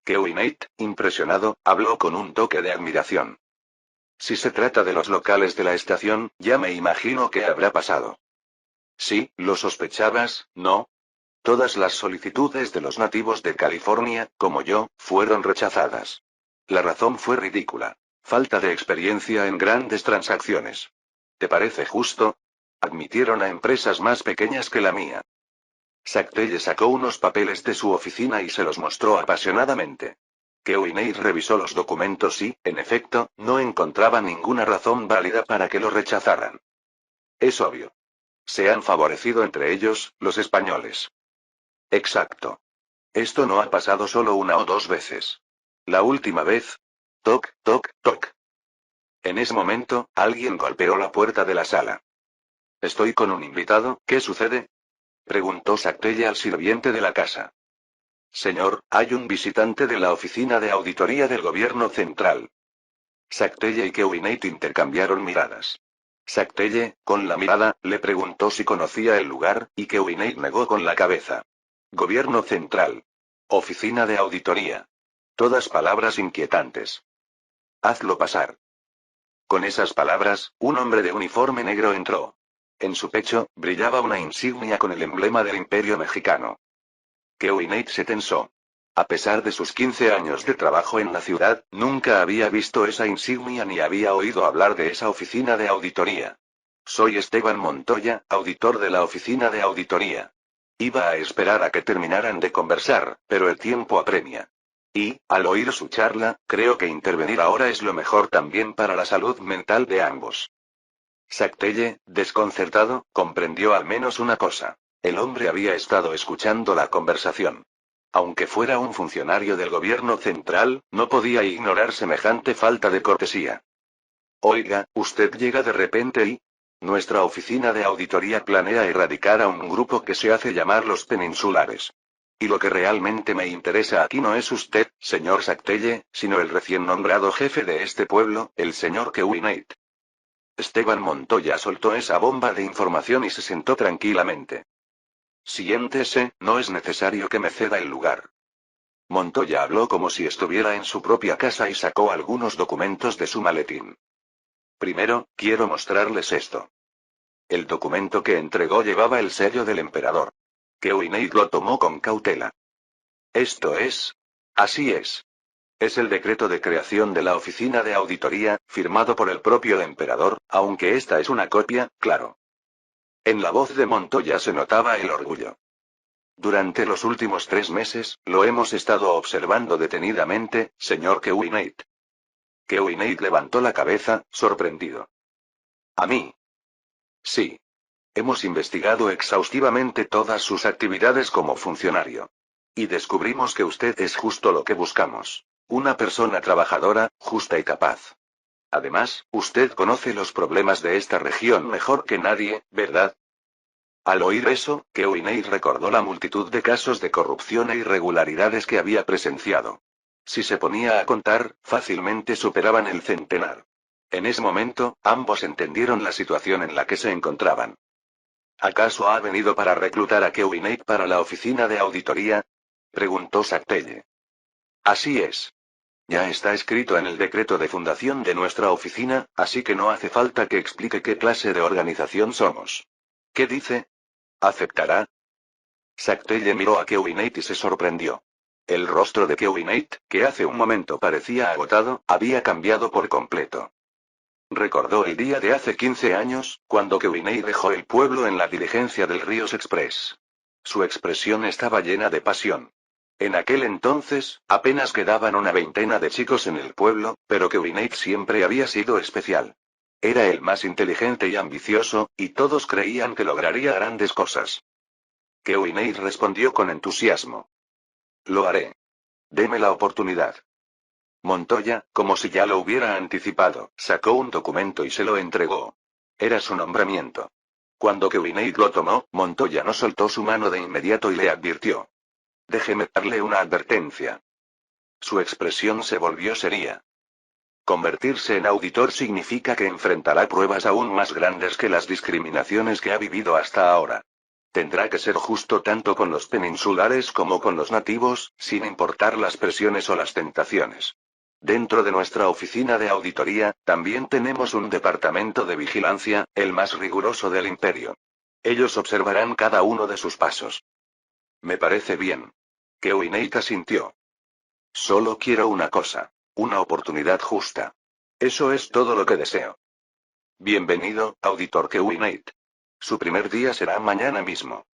Kewinate, impresionado, habló con un toque de admiración. Si se trata de los locales de la estación, ya me imagino qué habrá pasado. Sí, lo sospechabas, ¿no? Todas las solicitudes de los nativos de California, como yo, fueron rechazadas. La razón fue ridícula. Falta de experiencia en grandes transacciones. ¿Te parece justo? Admitieron a empresas más pequeñas que la mía. Sactelle sacó unos papeles de su oficina y se los mostró apasionadamente. Kewinate revisó los documentos y, en efecto, no encontraba ninguna razón válida para que lo rechazaran. Es obvio. Se han favorecido entre ellos, los españoles. Exacto. Esto no ha pasado solo 1 o 2 veces. La última vez. Toc, toc, toc. En ese momento, alguien golpeó la puerta de la sala. Estoy con un invitado, ¿qué sucede? Preguntó Sactelle al sirviente de la casa. Señor, hay un visitante de la oficina de auditoría del gobierno central. Sactelle y Kewinate intercambiaron miradas. Sactelle, con la mirada, le preguntó si conocía el lugar, y Kewinate negó con la cabeza. Gobierno central. Oficina de auditoría. Todas palabras inquietantes. Hazlo pasar. Con esas palabras, un hombre de uniforme negro entró. En su pecho, brillaba una insignia con el emblema del Imperio Mexicano. Kewinate se tensó. A pesar de sus 15 años de trabajo en la ciudad, nunca había visto esa insignia ni había oído hablar de esa oficina de auditoría. Soy Esteban Montoya, auditor de la oficina de auditoría. Iba a esperar a que terminaran de conversar, pero el tiempo apremia. Y, al oír su charla, creo que intervenir ahora es lo mejor también para la salud mental de ambos. Sactelle, desconcertado, comprendió al menos una cosa. El hombre había estado escuchando la conversación. Aunque fuera un funcionario del gobierno central, no podía ignorar semejante falta de cortesía. Oiga, usted llega de repente y... Nuestra oficina de auditoría planea erradicar a un grupo que se hace llamar los peninsulares. Y lo que realmente me interesa aquí no es usted, señor Sactelle, sino el recién nombrado jefe de este pueblo, el señor Kewinate. Esteban Montoya soltó esa bomba de información y se sentó tranquilamente. Siéntese, no es necesario que me ceda el lugar. Montoya habló como si estuviera en su propia casa y sacó algunos documentos de su maletín. Primero, quiero mostrarles esto. El documento que entregó llevaba el sello del emperador. Kewinate lo tomó con cautela. Esto es... Así es. Es el decreto de creación de la oficina de auditoría, firmado por el propio emperador, aunque esta es una copia, claro. En la voz de Montoya se notaba el orgullo. Durante los últimos 3 meses, lo hemos estado observando detenidamente, señor Kewinate. Kewinate levantó la cabeza, sorprendido. ¿A mí? Sí. Hemos investigado exhaustivamente todas sus actividades como funcionario. Y descubrimos que usted es justo lo que buscamos. Una persona trabajadora, justa y capaz. Además, usted conoce los problemas de esta región mejor que nadie, ¿verdad? Al oír eso, Keoinei recordó la multitud de casos de corrupción e irregularidades que había presenciado. Si se ponía a contar, fácilmente superaban el centenar. En ese momento, ambos entendieron la situación en la que se encontraban. ¿Acaso ha venido para reclutar a Keoinei para la oficina de auditoría? Preguntó Sakteye. Así es. Ya está escrito en el decreto de fundación de nuestra oficina, así que no hace falta que explique qué clase de organización somos. ¿Qué dice? ¿Aceptará? Sakteye miró a Keoinate y se sorprendió. El rostro de Keoinate, que hace un momento parecía agotado, había cambiado por completo. Recordó el día de hace 15 años, cuando Keoinate dejó el pueblo en la diligencia del Ríos Express. Su expresión estaba llena de pasión. En aquel entonces, apenas quedaban una veintena de chicos en el pueblo, pero Keoinate siempre había sido especial. Era el más inteligente y ambicioso, y todos creían que lograría grandes cosas. Keoinate respondió con entusiasmo. Lo haré. Deme la oportunidad. Montoya, como si ya lo hubiera anticipado, sacó un documento y se lo entregó. Era su nombramiento. Cuando Keoinate lo tomó, Montoya no soltó su mano de inmediato y le advirtió. Déjeme darle una advertencia. Su expresión se volvió seria. Convertirse en auditor significa que enfrentará pruebas aún más grandes que las discriminaciones que ha vivido hasta ahora. Tendrá que ser justo tanto con los peninsulares como con los nativos, sin importar las presiones o las tentaciones. Dentro de nuestra oficina de auditoría, también tenemos un departamento de vigilancia, el más riguroso del imperio. Ellos observarán cada uno de sus pasos. Me parece bien. Keoinate asintió. Solo quiero una cosa. Una oportunidad justa. Eso es todo lo que deseo. Bienvenido, auditor Keoinate. Su primer día será mañana mismo.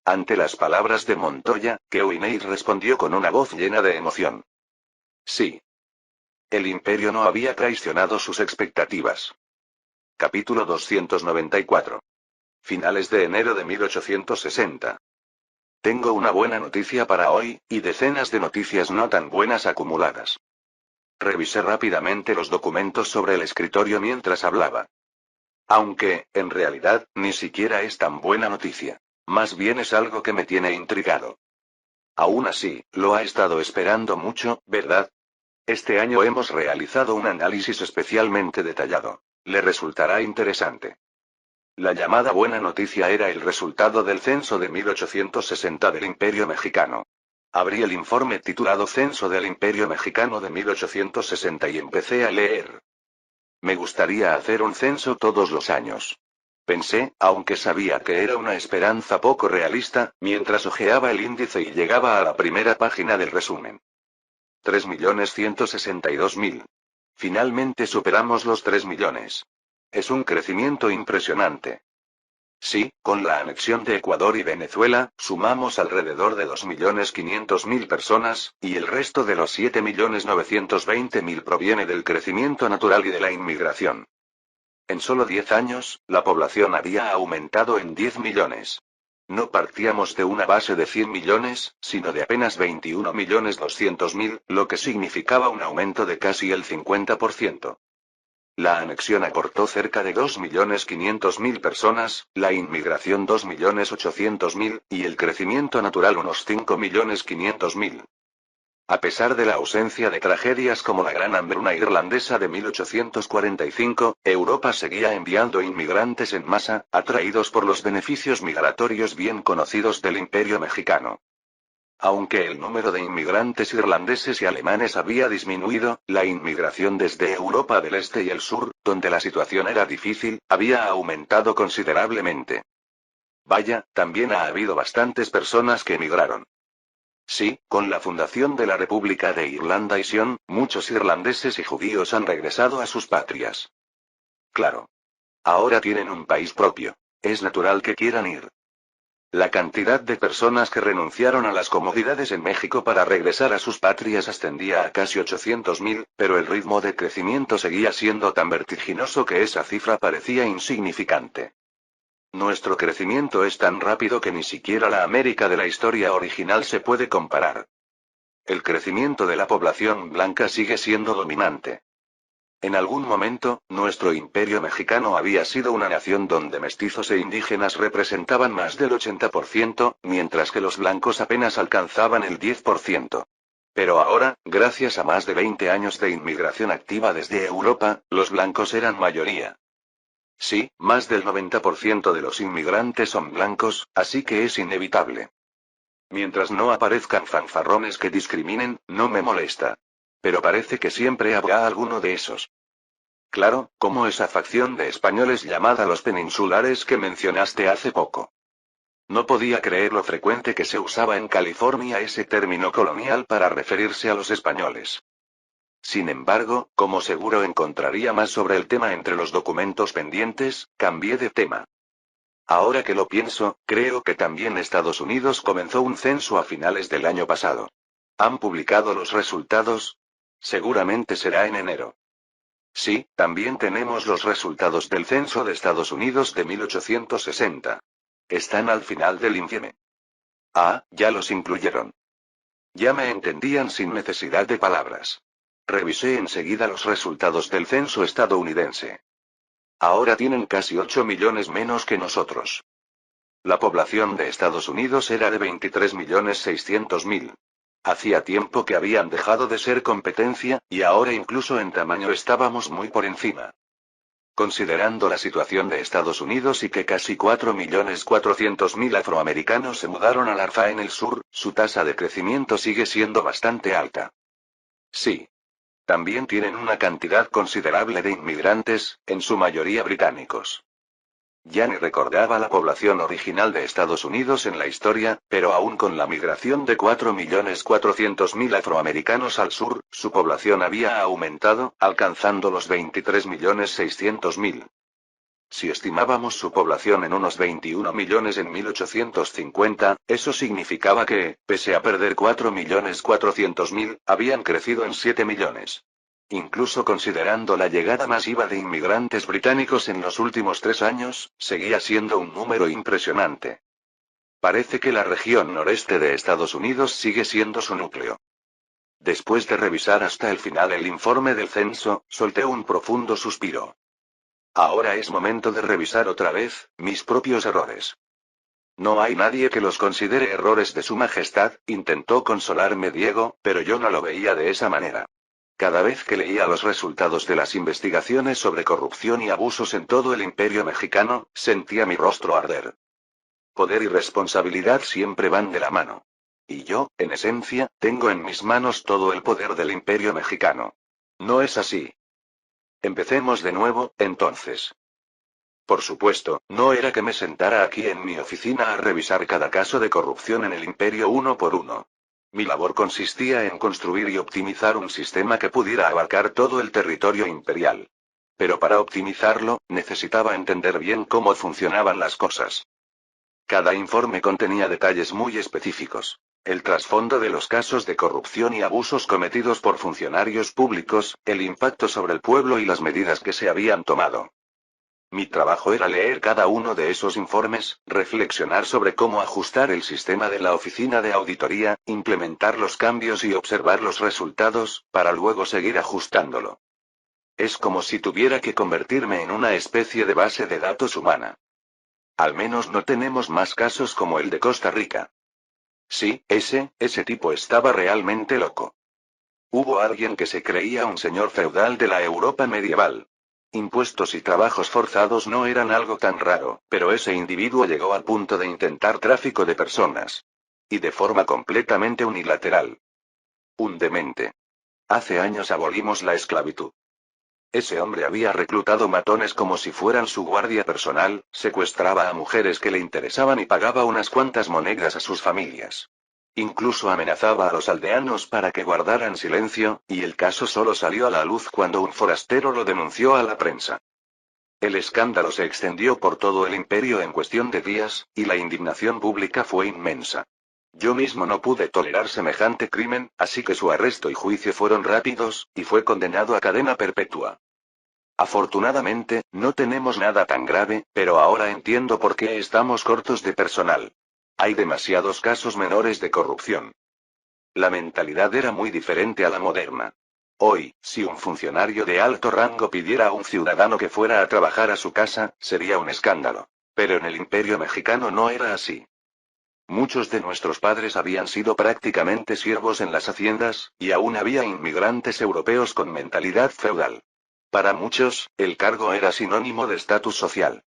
Ante las palabras de Montoya, Keoinate respondió con una voz llena de emoción. Sí. El imperio no había traicionado sus expectativas. Capítulo 294. Finales de enero de 1860. Tengo una buena noticia para hoy, y decenas de noticias no tan buenas acumuladas. Revisé rápidamente los documentos sobre el escritorio mientras hablaba. Aunque, en realidad, ni siquiera es tan buena noticia. Más bien es algo que me tiene intrigado. Aún así, lo ha estado esperando mucho, ¿verdad? Este año hemos realizado un análisis especialmente detallado. Le resultará interesante. La llamada buena noticia era el resultado del censo de 1860 del Imperio Mexicano. Abrí el informe titulado Censo del Imperio Mexicano de 1860 y empecé a leer. Me gustaría hacer un censo todos los años. Pensé, aunque sabía que era una esperanza poco realista, mientras hojeaba el índice y llegaba a la primera página del resumen. 3.162.000. Finalmente superamos los 3 millones. Es un crecimiento impresionante. Sí, con la anexión de Ecuador y Venezuela, sumamos alrededor de 2.500.000 personas, y el resto de los 7.920.000 proviene del crecimiento natural y de la inmigración. En solo 10 años, la población había aumentado en 10 millones. No partíamos de una base de 100 millones, sino de apenas 21.200.000, lo que significaba un aumento de casi el 50%. La anexión aportó cerca de 2.500.000 personas, la inmigración 2.800.000, y el crecimiento natural unos 5.500.000. A pesar de la ausencia de tragedias como la Gran Hambruna Irlandesa de 1845, Europa seguía enviando inmigrantes en masa, atraídos por los beneficios migratorios bien conocidos del Imperio Mexicano. Aunque el número de inmigrantes irlandeses y alemanes había disminuido, la inmigración desde Europa del Este y el Sur, donde la situación era difícil, había aumentado considerablemente. Vaya, también ha habido bastantes personas que emigraron. Sí, con la fundación de la República de Irlanda y Sion, muchos irlandeses y judíos han regresado a sus patrias. Claro. Ahora tienen un país propio. Es natural que quieran ir. La cantidad de personas que renunciaron a las comodidades en México para regresar a sus patrias ascendía a casi 800.000, pero el ritmo de crecimiento seguía siendo tan vertiginoso que esa cifra parecía insignificante. Nuestro crecimiento es tan rápido que ni siquiera la América de la historia original se puede comparar. El crecimiento de la población blanca sigue siendo dominante. En algún momento, nuestro imperio mexicano había sido una nación donde mestizos e indígenas representaban más del 80%, mientras que los blancos apenas alcanzaban el 10%. Pero ahora, gracias a más de 20 años de inmigración activa desde Europa, los blancos eran mayoría. Sí, más del 90% de los inmigrantes son blancos, así que es inevitable. Mientras no aparezcan fanfarrones que discriminen, no me molesta. Pero parece que siempre habrá alguno de esos. Claro, como esa facción de españoles llamada los peninsulares que mencionaste hace poco. No podía creer lo frecuente que se usaba en California ese término colonial para referirse a los españoles. Sin embargo, como seguro encontraría más sobre el tema entre los documentos pendientes, cambié de tema. Ahora que lo pienso, creo que también Estados Unidos comenzó un censo a finales del año pasado. ¿Han publicado los resultados? Seguramente será en enero. Sí, también tenemos los resultados del censo de Estados Unidos de 1860. Están al final del informe. Ah, ya los incluyeron. Ya me entendían sin necesidad de palabras. Revisé enseguida los resultados del censo estadounidense. Ahora tienen casi 8 millones menos que nosotros. La población de Estados Unidos era de 23.600.000. Hacía tiempo que habían dejado de ser competencia, y ahora incluso en tamaño estábamos muy por encima. Considerando la situación de Estados Unidos y que casi 4.400.000 afroamericanos se mudaron al ARFA en el sur, su tasa de crecimiento sigue siendo bastante alta. Sí. También tienen una cantidad considerable de inmigrantes, en su mayoría británicos. Ya ni recordaba la población original de Estados Unidos en la historia, pero aún con la migración de 4.400.000 afroamericanos al sur, su población había aumentado, alcanzando los 23.600.000. Si estimábamos su población en unos 21 millones en 1850, eso significaba que, pese a perder 4.400.000, habían crecido en 7 millones. Incluso considerando la llegada masiva de inmigrantes británicos en los últimos 3 años, seguía siendo un número impresionante. Parece que la región noreste de Estados Unidos sigue siendo su núcleo. Después de revisar hasta el final el informe del censo, solté un profundo suspiro. Ahora es momento de revisar otra vez mis propios errores. No hay nadie que los considere errores de Su Majestad, intentó consolarme Diego, pero yo no lo veía de esa manera. Cada vez que leía los resultados de las investigaciones sobre corrupción y abusos en todo el imperio mexicano, sentía mi rostro arder. Poder y responsabilidad siempre van de la mano. Y yo, en esencia, tengo en mis manos todo el poder del imperio mexicano. ¿No es así? Empecemos de nuevo, entonces. Por supuesto, no era que me sentara aquí en mi oficina a revisar cada caso de corrupción en el imperio uno por uno. Mi labor consistía en construir y optimizar un sistema que pudiera abarcar todo el territorio imperial. Pero para optimizarlo, necesitaba entender bien cómo funcionaban las cosas. Cada informe contenía detalles muy específicos. El trasfondo de los casos de corrupción y abusos cometidos por funcionarios públicos, el impacto sobre el pueblo y las medidas que se habían tomado. Mi trabajo era leer cada uno de esos informes, reflexionar sobre cómo ajustar el sistema de la oficina de auditoría, implementar los cambios y observar los resultados, para luego seguir ajustándolo. Es como si tuviera que convertirme en una especie de base de datos humana. Al menos no tenemos más casos como el de Costa Rica. Sí, ese tipo estaba realmente loco. Hubo alguien que se creía un señor feudal de la Europa medieval. Impuestos y trabajos forzados no eran algo tan raro, pero ese individuo llegó al punto de intentar tráfico de personas. Y de forma completamente unilateral. Un demente. Hace años abolimos la esclavitud. Ese hombre había reclutado matones como si fueran su guardia personal, secuestraba a mujeres que le interesaban y pagaba unas cuantas monedas a sus familias. Incluso amenazaba a los aldeanos para que guardaran silencio, y el caso solo salió a la luz cuando un forastero lo denunció a la prensa. El escándalo se extendió por todo el imperio en cuestión de días, y la indignación pública fue inmensa. Yo mismo no pude tolerar semejante crimen, así que su arresto y juicio fueron rápidos, y fue condenado a cadena perpetua. Afortunadamente, no tenemos nada tan grave, pero ahora entiendo por qué estamos cortos de personal. Hay demasiados casos menores de corrupción. La mentalidad era muy diferente a la moderna. Hoy, si un funcionario de alto rango pidiera a un ciudadano que fuera a trabajar a su casa, sería un escándalo. Pero en el Imperio mexicano no era así. Muchos de nuestros padres habían sido prácticamente siervos en las haciendas, y aún había inmigrantes europeos con mentalidad feudal. Para muchos, el cargo era sinónimo de estatus social.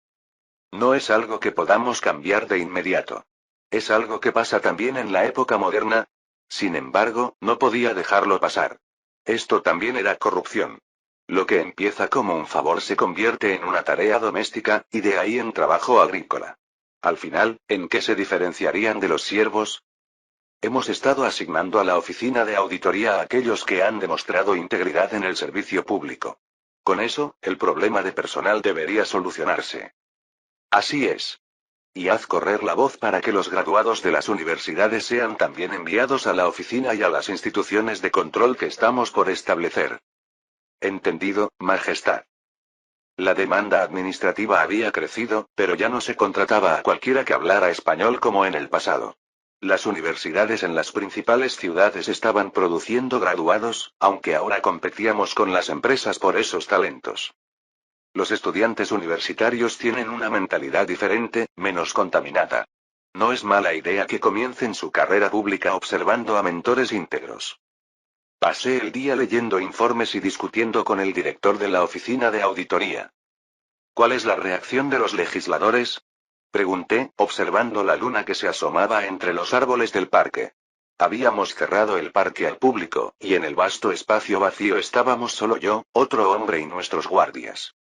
No es algo que podamos cambiar de inmediato. Es algo que pasa también en la época moderna. Sin embargo, no podía dejarlo pasar. Esto también era corrupción. Lo que empieza como un favor se convierte en una tarea doméstica, y de ahí en trabajo agrícola. Al final, ¿en qué se diferenciarían de los siervos? Hemos estado asignando a la oficina de auditoría a aquellos que han demostrado integridad en el servicio público. Con eso, el problema de personal debería solucionarse. Así es. Y haz correr la voz para que los graduados de las universidades sean también enviados a la oficina y a las instituciones de control que estamos por establecer. Entendido, Majestad. La demanda administrativa había crecido, pero ya no se contrataba a cualquiera que hablara español como en el pasado. Las universidades en las principales ciudades estaban produciendo graduados, aunque ahora competíamos con las empresas por esos talentos. Los estudiantes universitarios tienen una mentalidad diferente, menos contaminada. No es mala idea que comiencen su carrera pública observando a mentores íntegros. Pasé el día leyendo informes y discutiendo con el director de la oficina de auditoría. ¿Cuál es la reacción de los legisladores? Pregunté, observando la luna que se asomaba entre los árboles del parque. Habíamos cerrado el parque al público, y en el vasto espacio vacío estábamos solo yo, otro hombre y nuestros guardias.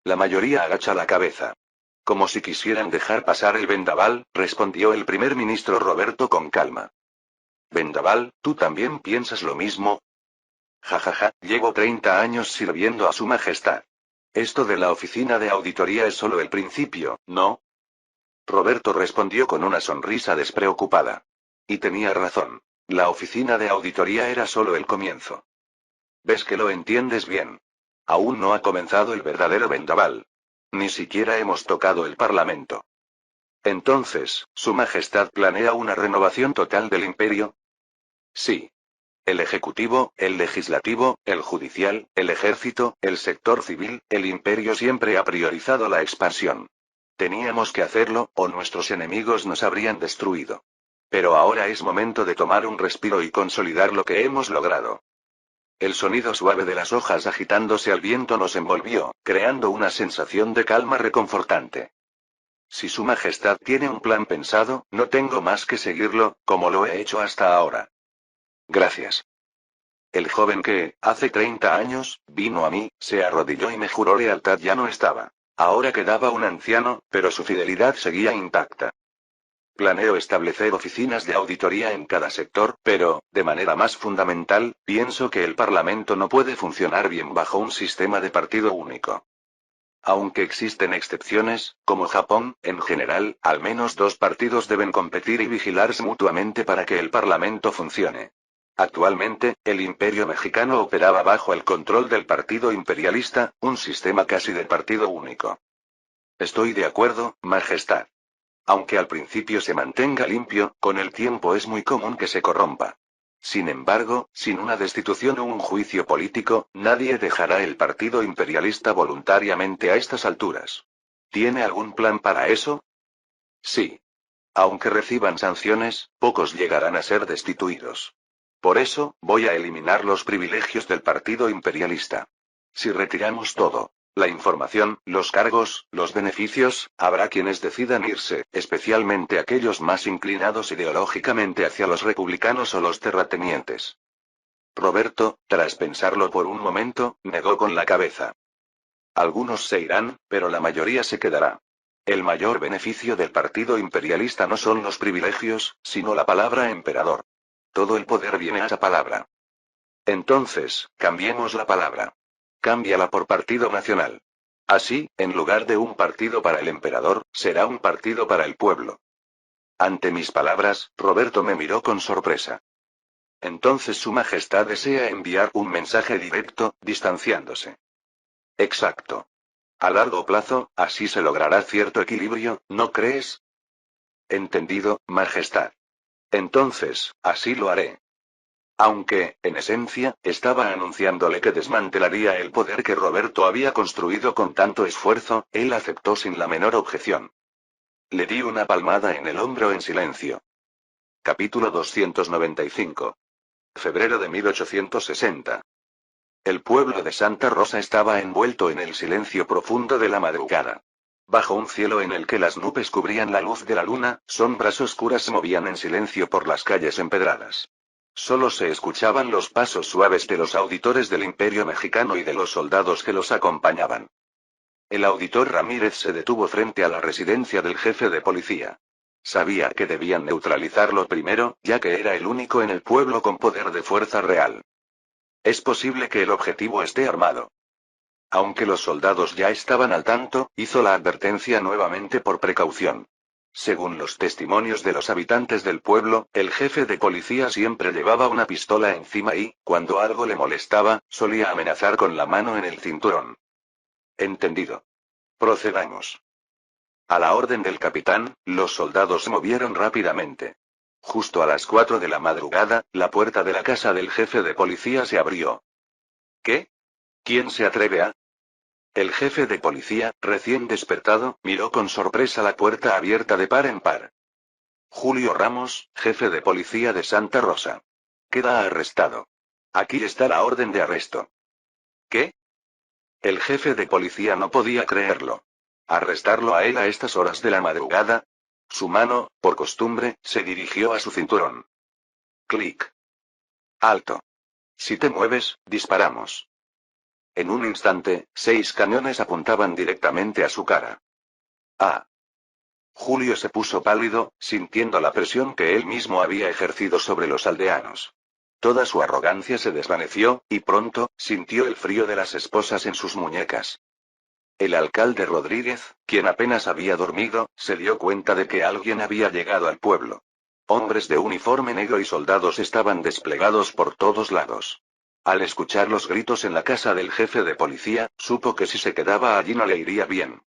La mayoría agacha la cabeza. Como si quisieran dejar pasar el vendaval, respondió el primer ministro Roberto con calma. Vendaval, ¿tú también piensas lo mismo? Jajaja, llevo 30 años sirviendo a su majestad. Esto de la oficina de auditoría es solo el principio, ¿no? Roberto respondió con una sonrisa despreocupada. Y tenía razón. La oficina de auditoría era solo el comienzo. ¿Ves que lo entiendes bien? Aún no ha comenzado el verdadero vendaval. Ni siquiera hemos tocado el Parlamento. Entonces, ¿Su Majestad planea una renovación total del imperio? Sí. El ejecutivo, el legislativo, el judicial, el ejército, el sector civil, el imperio siempre ha priorizado la expansión. Teníamos que hacerlo, o nuestros enemigos nos habrían destruido. Pero ahora es momento de tomar un respiro y consolidar lo que hemos logrado. El sonido suave de las hojas agitándose al viento nos envolvió, creando una sensación de calma reconfortante. Si Su Majestad tiene un plan pensado, no tengo más que seguirlo, como lo he hecho hasta ahora. Gracias. El joven que, hace 30 años, vino a mí, se arrodilló y me juró lealtad ya no estaba. Ahora quedaba un anciano, pero su fidelidad seguía intacta. Planeo establecer oficinas de auditoría en cada sector, pero, de manera más fundamental, pienso que el Parlamento no puede funcionar bien bajo un sistema de partido único. Aunque existen excepciones, como Japón, en general, al menos dos partidos deben competir y vigilarse mutuamente para que el Parlamento funcione. Actualmente, el Imperio mexicano operaba bajo el control del Partido Imperialista, un sistema casi de partido único. Estoy de acuerdo, Majestad. Aunque al principio se mantenga limpio, con el tiempo es muy común que se corrompa. Sin embargo, sin una destitución o un juicio político, nadie dejará el Partido Imperialista voluntariamente a estas alturas. ¿Tiene algún plan para eso? Sí. Aunque reciban sanciones, pocos llegarán a ser destituidos. Por eso, voy a eliminar los privilegios del Partido Imperialista. Si retiramos todo, la información, los cargos, los beneficios, habrá quienes decidan irse, especialmente aquellos más inclinados ideológicamente hacia los republicanos o los terratenientes. Roberto, tras pensarlo por un momento, negó con la cabeza. Algunos se irán, pero la mayoría se quedará. El mayor beneficio del Partido Imperialista no son los privilegios, sino la palabra emperador. Todo el poder viene a esa palabra. Entonces, cambiemos la palabra. Cámbiala por Partido Nacional. Así, en lugar de un partido para el emperador, será un partido para el pueblo. Ante mis palabras, Roberto me miró con sorpresa. Entonces Su Majestad desea enviar un mensaje directo, distanciándose. Exacto. A largo plazo, así se logrará cierto equilibrio, ¿no crees? Entendido, Majestad. Entonces, así lo haré. Aunque, en esencia, estaba anunciándole que desmantelaría el poder que Roberto había construido con tanto esfuerzo, él aceptó sin la menor objeción. Le di una palmada en el hombro en silencio. Capítulo 295. Febrero de 1860. El pueblo de Santa Rosa estaba envuelto en el silencio profundo de la madrugada. Bajo un cielo en el que las nubes cubrían la luz de la luna, sombras oscuras se movían en silencio por las calles empedradas. Solo se escuchaban los pasos suaves de los auditores del Imperio Mexicano y de los soldados que los acompañaban. El auditor Ramírez se detuvo frente a la residencia del jefe de policía. Sabía que debían neutralizarlo primero, ya que era el único en el pueblo con poder de fuerza real. Es posible que el objetivo esté armado. Aunque los soldados ya estaban al tanto, hizo la advertencia nuevamente por precaución. Según los testimonios de los habitantes del pueblo, el jefe de policía siempre llevaba una pistola encima y, cuando algo le molestaba, solía amenazar con la mano en el cinturón. Entendido. Procedamos. A la orden del capitán, los soldados se movieron rápidamente. Justo a las 4 de la madrugada, la puerta de la casa del jefe de policía se abrió. ¿Qué? ¿Quién se atreve a? El jefe de policía, recién despertado, miró con sorpresa la puerta abierta de par en par. Julio Ramos, jefe de policía de Santa Rosa. Queda arrestado. Aquí está la orden de arresto. ¿Qué? El jefe de policía no podía creerlo. ¿Arrestarlo a él a estas horas de la madrugada? Su mano, por costumbre, se dirigió a su cinturón. Clic. Alto. Si te mueves, disparamos. En un instante, 6 cañones apuntaban directamente a su cara. Ah. Julio se puso pálido, sintiendo la presión que él mismo había ejercido sobre los aldeanos. Toda su arrogancia se desvaneció, y pronto, sintió el frío de las esposas en sus muñecas. El alcalde Rodríguez, quien apenas había dormido, se dio cuenta de que alguien había llegado al pueblo. Hombres de uniforme negro y soldados estaban desplegados por todos lados. Al escuchar los gritos en la casa del jefe de policía, supo que si se quedaba allí no le iría bien.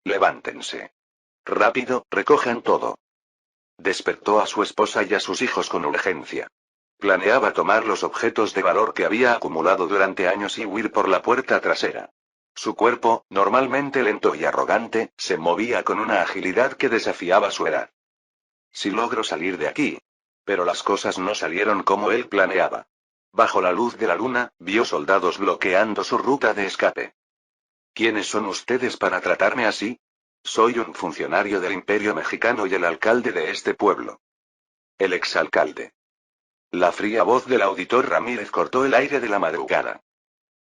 Levántense. Rápido, recojan todo. Despertó a su esposa y a sus hijos con urgencia. Planeaba tomar los objetos de valor que había acumulado durante años y huir por la puerta trasera. Su cuerpo, normalmente lento y arrogante, se movía con una agilidad que desafiaba su edad. Si logro salir de aquí. Pero las cosas no salieron como él planeaba. Bajo la luz de la luna, vio soldados bloqueando su ruta de escape. ¿Quiénes son ustedes para tratarme así? Soy un funcionario del Imperio Mexicano y el alcalde de este pueblo. El exalcalde. La fría voz del auditor Ramírez cortó el aire de la madrugada.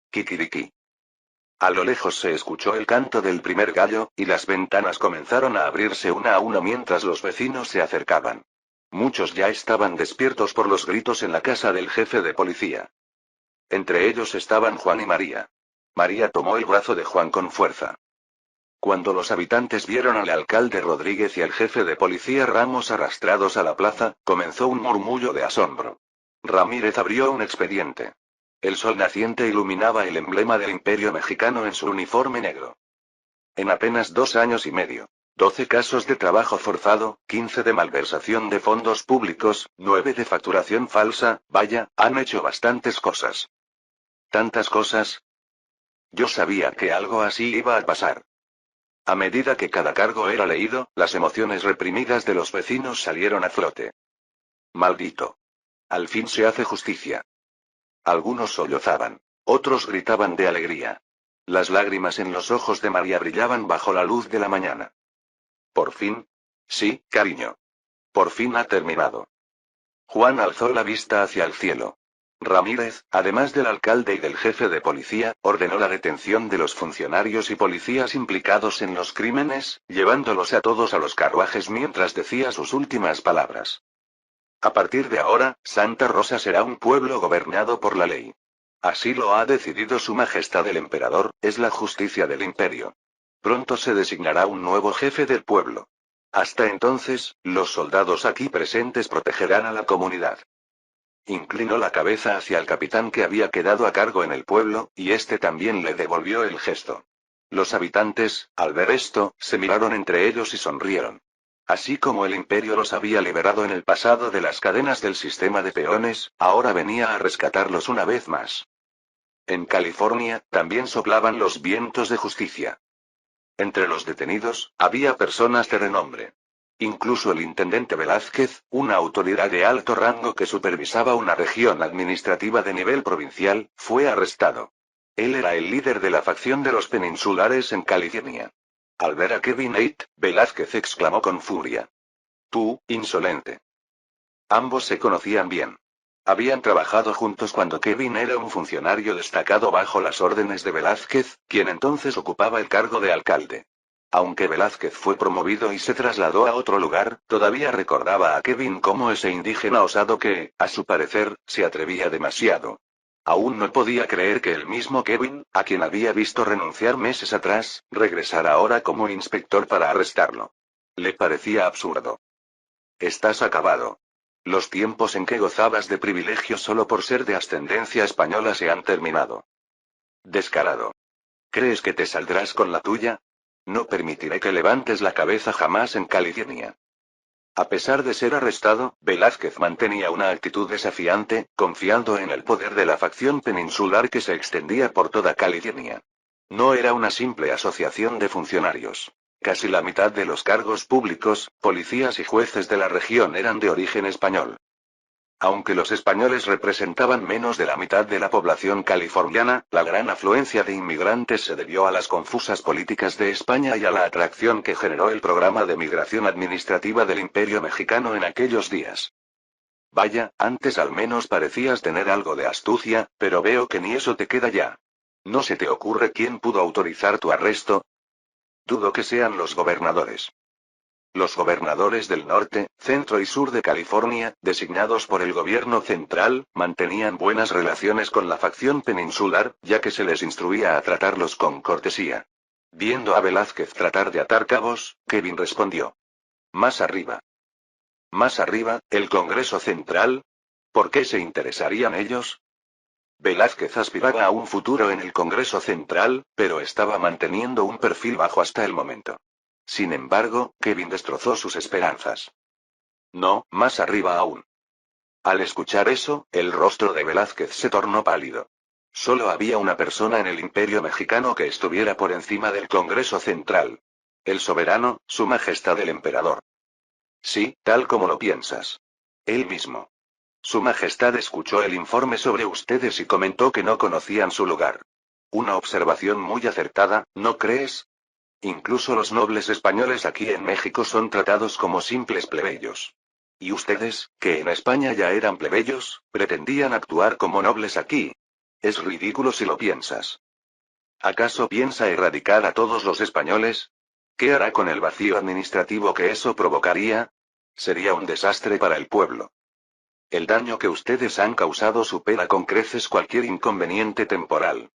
Kikiriki. A lo lejos se escuchó el canto del primer gallo, y las ventanas comenzaron a abrirse una a una mientras los vecinos se acercaban. Muchos ya estaban despiertos por los gritos en la casa del jefe de policía. Entre ellos estaban Juan y María. María tomó el brazo de Juan con fuerza. Cuando los habitantes vieron al alcalde Rodríguez y al jefe de policía Ramos arrastrados a la plaza, comenzó un murmullo de asombro. Ramírez abrió un expediente. El sol naciente iluminaba el emblema del Imperio Mexicano en su uniforme negro. En apenas 2 años y medio. 12 casos de trabajo forzado, 15 de malversación de fondos públicos, 9 de facturación falsa, vaya, han hecho bastantes cosas. ¿Tantas cosas? Yo sabía que algo así iba a pasar. A medida que cada cargo era leído, las emociones reprimidas de los vecinos salieron a flote. Maldito. Al fin se hace justicia. Algunos sollozaban. Otros gritaban de alegría. Las lágrimas en los ojos de María brillaban bajo la luz de la mañana. Por fin. Sí, cariño. Por fin ha terminado. Juan alzó la vista hacia el cielo. Ramírez, además del alcalde y del jefe de policía, ordenó la detención de los funcionarios y policías implicados en los crímenes, llevándolos a todos a los carruajes mientras decía sus últimas palabras. A partir de ahora, Santa Rosa será un pueblo gobernado por la ley. Así lo ha decidido Su Majestad el Emperador, es la justicia del imperio. Pronto se designará un nuevo jefe del pueblo. Hasta entonces, los soldados aquí presentes protegerán a la comunidad. Inclinó la cabeza hacia el capitán que había quedado a cargo en el pueblo, y este también le devolvió el gesto. Los habitantes, al ver esto, se miraron entre ellos y sonrieron. Así como el imperio los había liberado en el pasado de las cadenas del sistema de peones, ahora venía a rescatarlos una vez más. En California, también soplaban los vientos de justicia. Entre los detenidos, había personas de renombre. Incluso el intendente Velázquez, una autoridad de alto rango que supervisaba una región administrativa de nivel provincial, fue arrestado. Él era el líder de la facción de los peninsulares en California. Al ver a Kevin Tate, Velázquez exclamó con furia. Tú, insolente. Ambos se conocían bien. Habían trabajado juntos cuando Kevin era un funcionario destacado bajo las órdenes de Velázquez, quien entonces ocupaba el cargo de alcalde. Aunque Velázquez fue promovido y se trasladó a otro lugar, todavía recordaba a Kevin como ese indígena osado que, a su parecer, se atrevía demasiado. Aún no podía creer que el mismo Kevin, a quien había visto renunciar meses atrás, regresara ahora como inspector para arrestarlo. Le parecía absurdo. Estás acabado. Los tiempos en que gozabas de privilegios solo por ser de ascendencia española se han terminado. Descarado. ¿Crees que te saldrás con la tuya? No permitiré que levantes la cabeza jamás en California. A pesar de ser arrestado, Velázquez mantenía una actitud desafiante, confiando en el poder de la facción peninsular que se extendía por toda California. No era una simple asociación de funcionarios. Casi la mitad de los cargos públicos, policías y jueces de la región eran de origen español. Aunque los españoles representaban menos de la mitad de la población californiana, la gran afluencia de inmigrantes se debió a las confusas políticas de España y a la atracción que generó el programa de migración administrativa del Imperio Mexicano en aquellos días. Vaya, antes al menos parecías tener algo de astucia, pero veo que ni eso te queda ya. ¿No se te ocurre quién pudo autorizar tu arresto? Dudo que sean los gobernadores. Los gobernadores del norte, centro y sur de California, designados por el gobierno central, mantenían buenas relaciones con la facción peninsular, ya que se les instruía a tratarlos con cortesía. Viendo a Velázquez tratar de atar cabos, Kevin respondió. Más arriba. Más arriba, el Congreso Central. ¿Por qué se interesarían ellos? Velázquez aspiraba a un futuro en el Congreso Central, pero estaba manteniendo un perfil bajo hasta el momento. Sin embargo, Kevin destrozó sus esperanzas. No, más arriba aún. Al escuchar eso, el rostro de Velázquez se tornó pálido. Solo había una persona en el Imperio Mexicano que estuviera por encima del Congreso Central. El soberano, Su Majestad el Emperador. Sí, tal como lo piensas. Él mismo. Su Majestad escuchó el informe sobre ustedes y comentó que no conocían su lugar. Una observación muy acertada, ¿no crees? Incluso los nobles españoles aquí en México son tratados como simples plebeyos. Y ustedes, que en España ya eran plebeyos, pretendían actuar como nobles aquí. Es ridículo si lo piensas. ¿Acaso piensa erradicar a todos los españoles? ¿Qué hará con el vacío administrativo que eso provocaría? Sería un desastre para el pueblo. El daño que ustedes han causado supera con creces cualquier inconveniente temporal.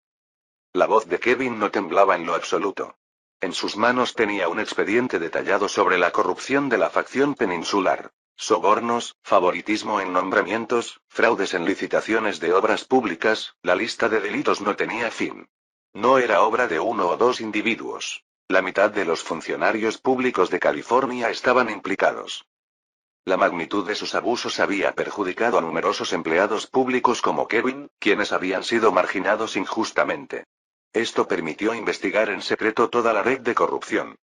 La voz de Kevin no temblaba en lo absoluto. En sus manos tenía un expediente detallado sobre la corrupción de la facción peninsular. Sobornos, favoritismo en nombramientos, fraudes en licitaciones de obras públicas, la lista de delitos no tenía fin. No era obra de uno o dos individuos. La mitad de los funcionarios públicos de California estaban implicados. La magnitud de sus abusos había perjudicado a numerosos empleados públicos como Kevin, quienes habían sido marginados injustamente. Esto permitió investigar en secreto toda la red de corrupción.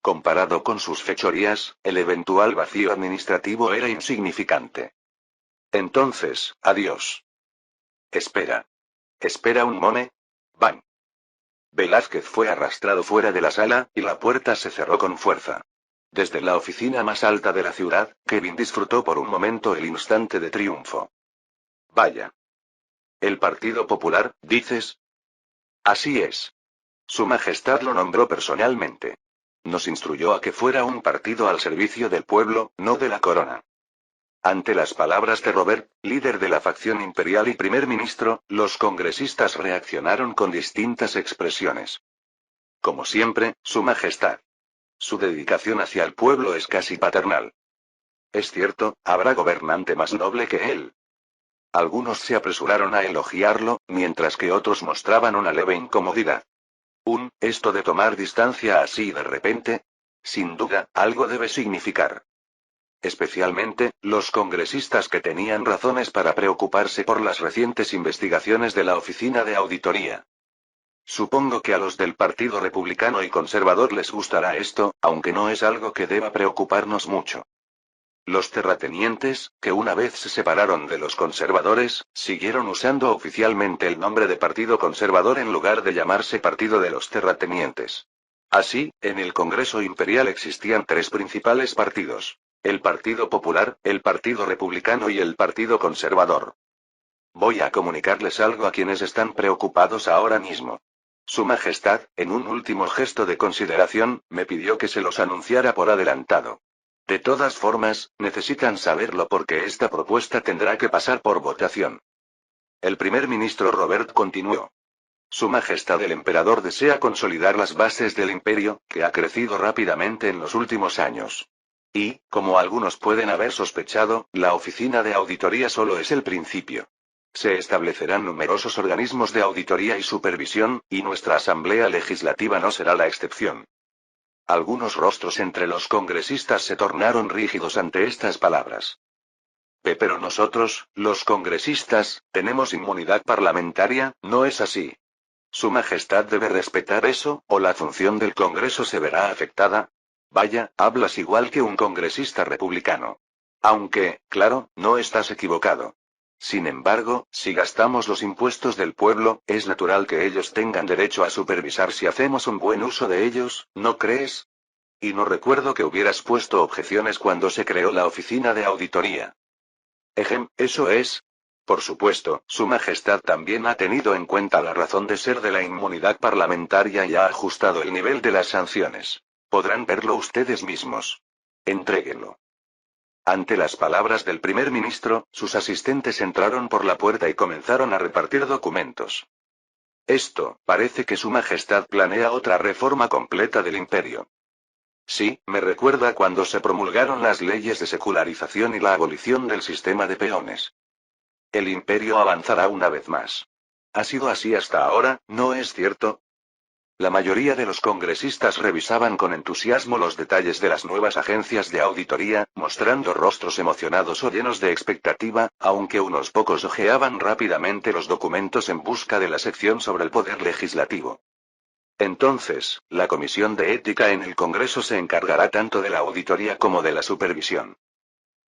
Comparado con sus fechorías, el eventual vacío administrativo era insignificante. Entonces, adiós. Espera. Espera un mone. Bang. Velázquez fue arrastrado fuera de la sala, y la puerta se cerró con fuerza. Desde la oficina más alta de la ciudad, Kevin disfrutó por un momento el instante de triunfo. Vaya. ¿El Partido Popular, dices? Así es. Su Majestad lo nombró personalmente. Nos instruyó a que fuera un partido al servicio del pueblo, no de la corona. Ante las palabras de Robert, líder de la facción imperial y primer ministro, los congresistas reaccionaron con distintas expresiones. Como siempre, Su Majestad. Su dedicación hacia el pueblo es casi paternal. Es cierto, habrá gobernante más noble que él. Algunos se apresuraron a elogiarlo, mientras que otros mostraban una leve incomodidad. Esto de tomar distancia así de repente. Sin duda, algo debe significar. Especialmente, los congresistas que tenían razones para preocuparse por las recientes investigaciones de la Oficina de Auditoría. Supongo que a los del Partido Republicano y Conservador les gustará esto, aunque no es algo que deba preocuparnos mucho. Los terratenientes, que una vez se separaron de los conservadores, siguieron usando oficialmente el nombre de Partido Conservador en lugar de llamarse Partido de los Terratenientes. Así, en el Congreso Imperial existían tres principales partidos: el Partido Popular, el Partido Republicano y el Partido Conservador. Voy a comunicarles algo a quienes están preocupados ahora mismo. Su Majestad, en un último gesto de consideración, me pidió que se los anunciara por adelantado. De todas formas, necesitan saberlo porque esta propuesta tendrá que pasar por votación. El primer ministro Robert continuó. Su Majestad el Emperador desea consolidar las bases del imperio, que ha crecido rápidamente en los últimos años. Y, como algunos pueden haber sospechado, la oficina de auditoría solo es el principio. Se establecerán numerosos organismos de auditoría y supervisión, y nuestra Asamblea Legislativa no será la excepción. Algunos rostros entre los congresistas se tornaron rígidos ante estas palabras. Pero nosotros, los congresistas, tenemos inmunidad parlamentaria, ¿no es así? Su Majestad debe respetar eso, o la función del Congreso se verá afectada. Vaya, hablas igual que un congresista republicano. Aunque, claro, no estás equivocado. Sin embargo, si gastamos los impuestos del pueblo, es natural que ellos tengan derecho a supervisar si hacemos un buen uso de ellos, ¿no crees? Y no recuerdo que hubieras puesto objeciones cuando se creó la oficina de auditoría. Eso es. Por supuesto, Su Majestad también ha tenido en cuenta la razón de ser de la inmunidad parlamentaria y ha ajustado el nivel de las sanciones. Podrán verlo ustedes mismos. Entréguenlo. Ante las palabras del primer ministro, sus asistentes entraron por la puerta y comenzaron a repartir documentos. Esto, parece que Su Majestad planea otra reforma completa del imperio. Sí, me recuerda cuando se promulgaron las leyes de secularización y la abolición del sistema de peones. El imperio avanzará una vez más. Ha sido así hasta ahora, ¿no es cierto? La mayoría de los congresistas revisaban con entusiasmo los detalles de las nuevas agencias de auditoría, mostrando rostros emocionados o llenos de expectativa, aunque unos pocos hojeaban rápidamente los documentos en busca de la sección sobre el poder legislativo. Entonces, la Comisión de Ética en el Congreso se encargará tanto de la auditoría como de la supervisión.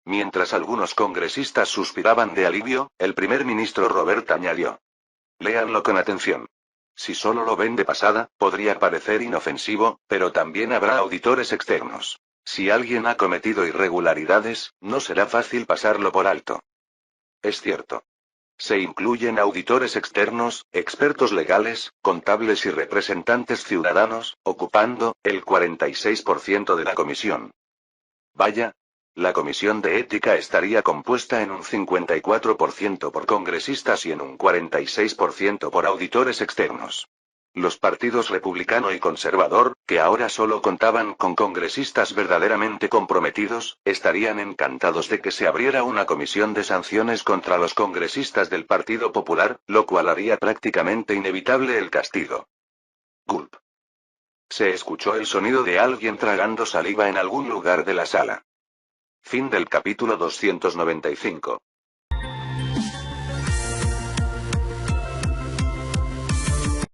Mientras algunos congresistas suspiraban de alivio, el primer ministro Robert añadió. Léanlo con atención. Si solo lo ven de pasada, podría parecer inofensivo, pero también habrá auditores externos. Si alguien ha cometido irregularidades, no será fácil pasarlo por alto. Es cierto. Se incluyen auditores externos, expertos legales, contables y representantes ciudadanos, ocupando el 46% de la comisión. Vaya. La comisión de ética estaría compuesta en un 54% por congresistas y en un 46% por auditores externos. Los partidos republicano y conservador, que ahora solo contaban con congresistas verdaderamente comprometidos, estarían encantados de que se abriera una comisión de sanciones contra los congresistas del Partido Popular, lo cual haría prácticamente inevitable el castigo. Gulp. Se escuchó el sonido de alguien tragando saliva en algún lugar de la sala. Fin del capítulo 295.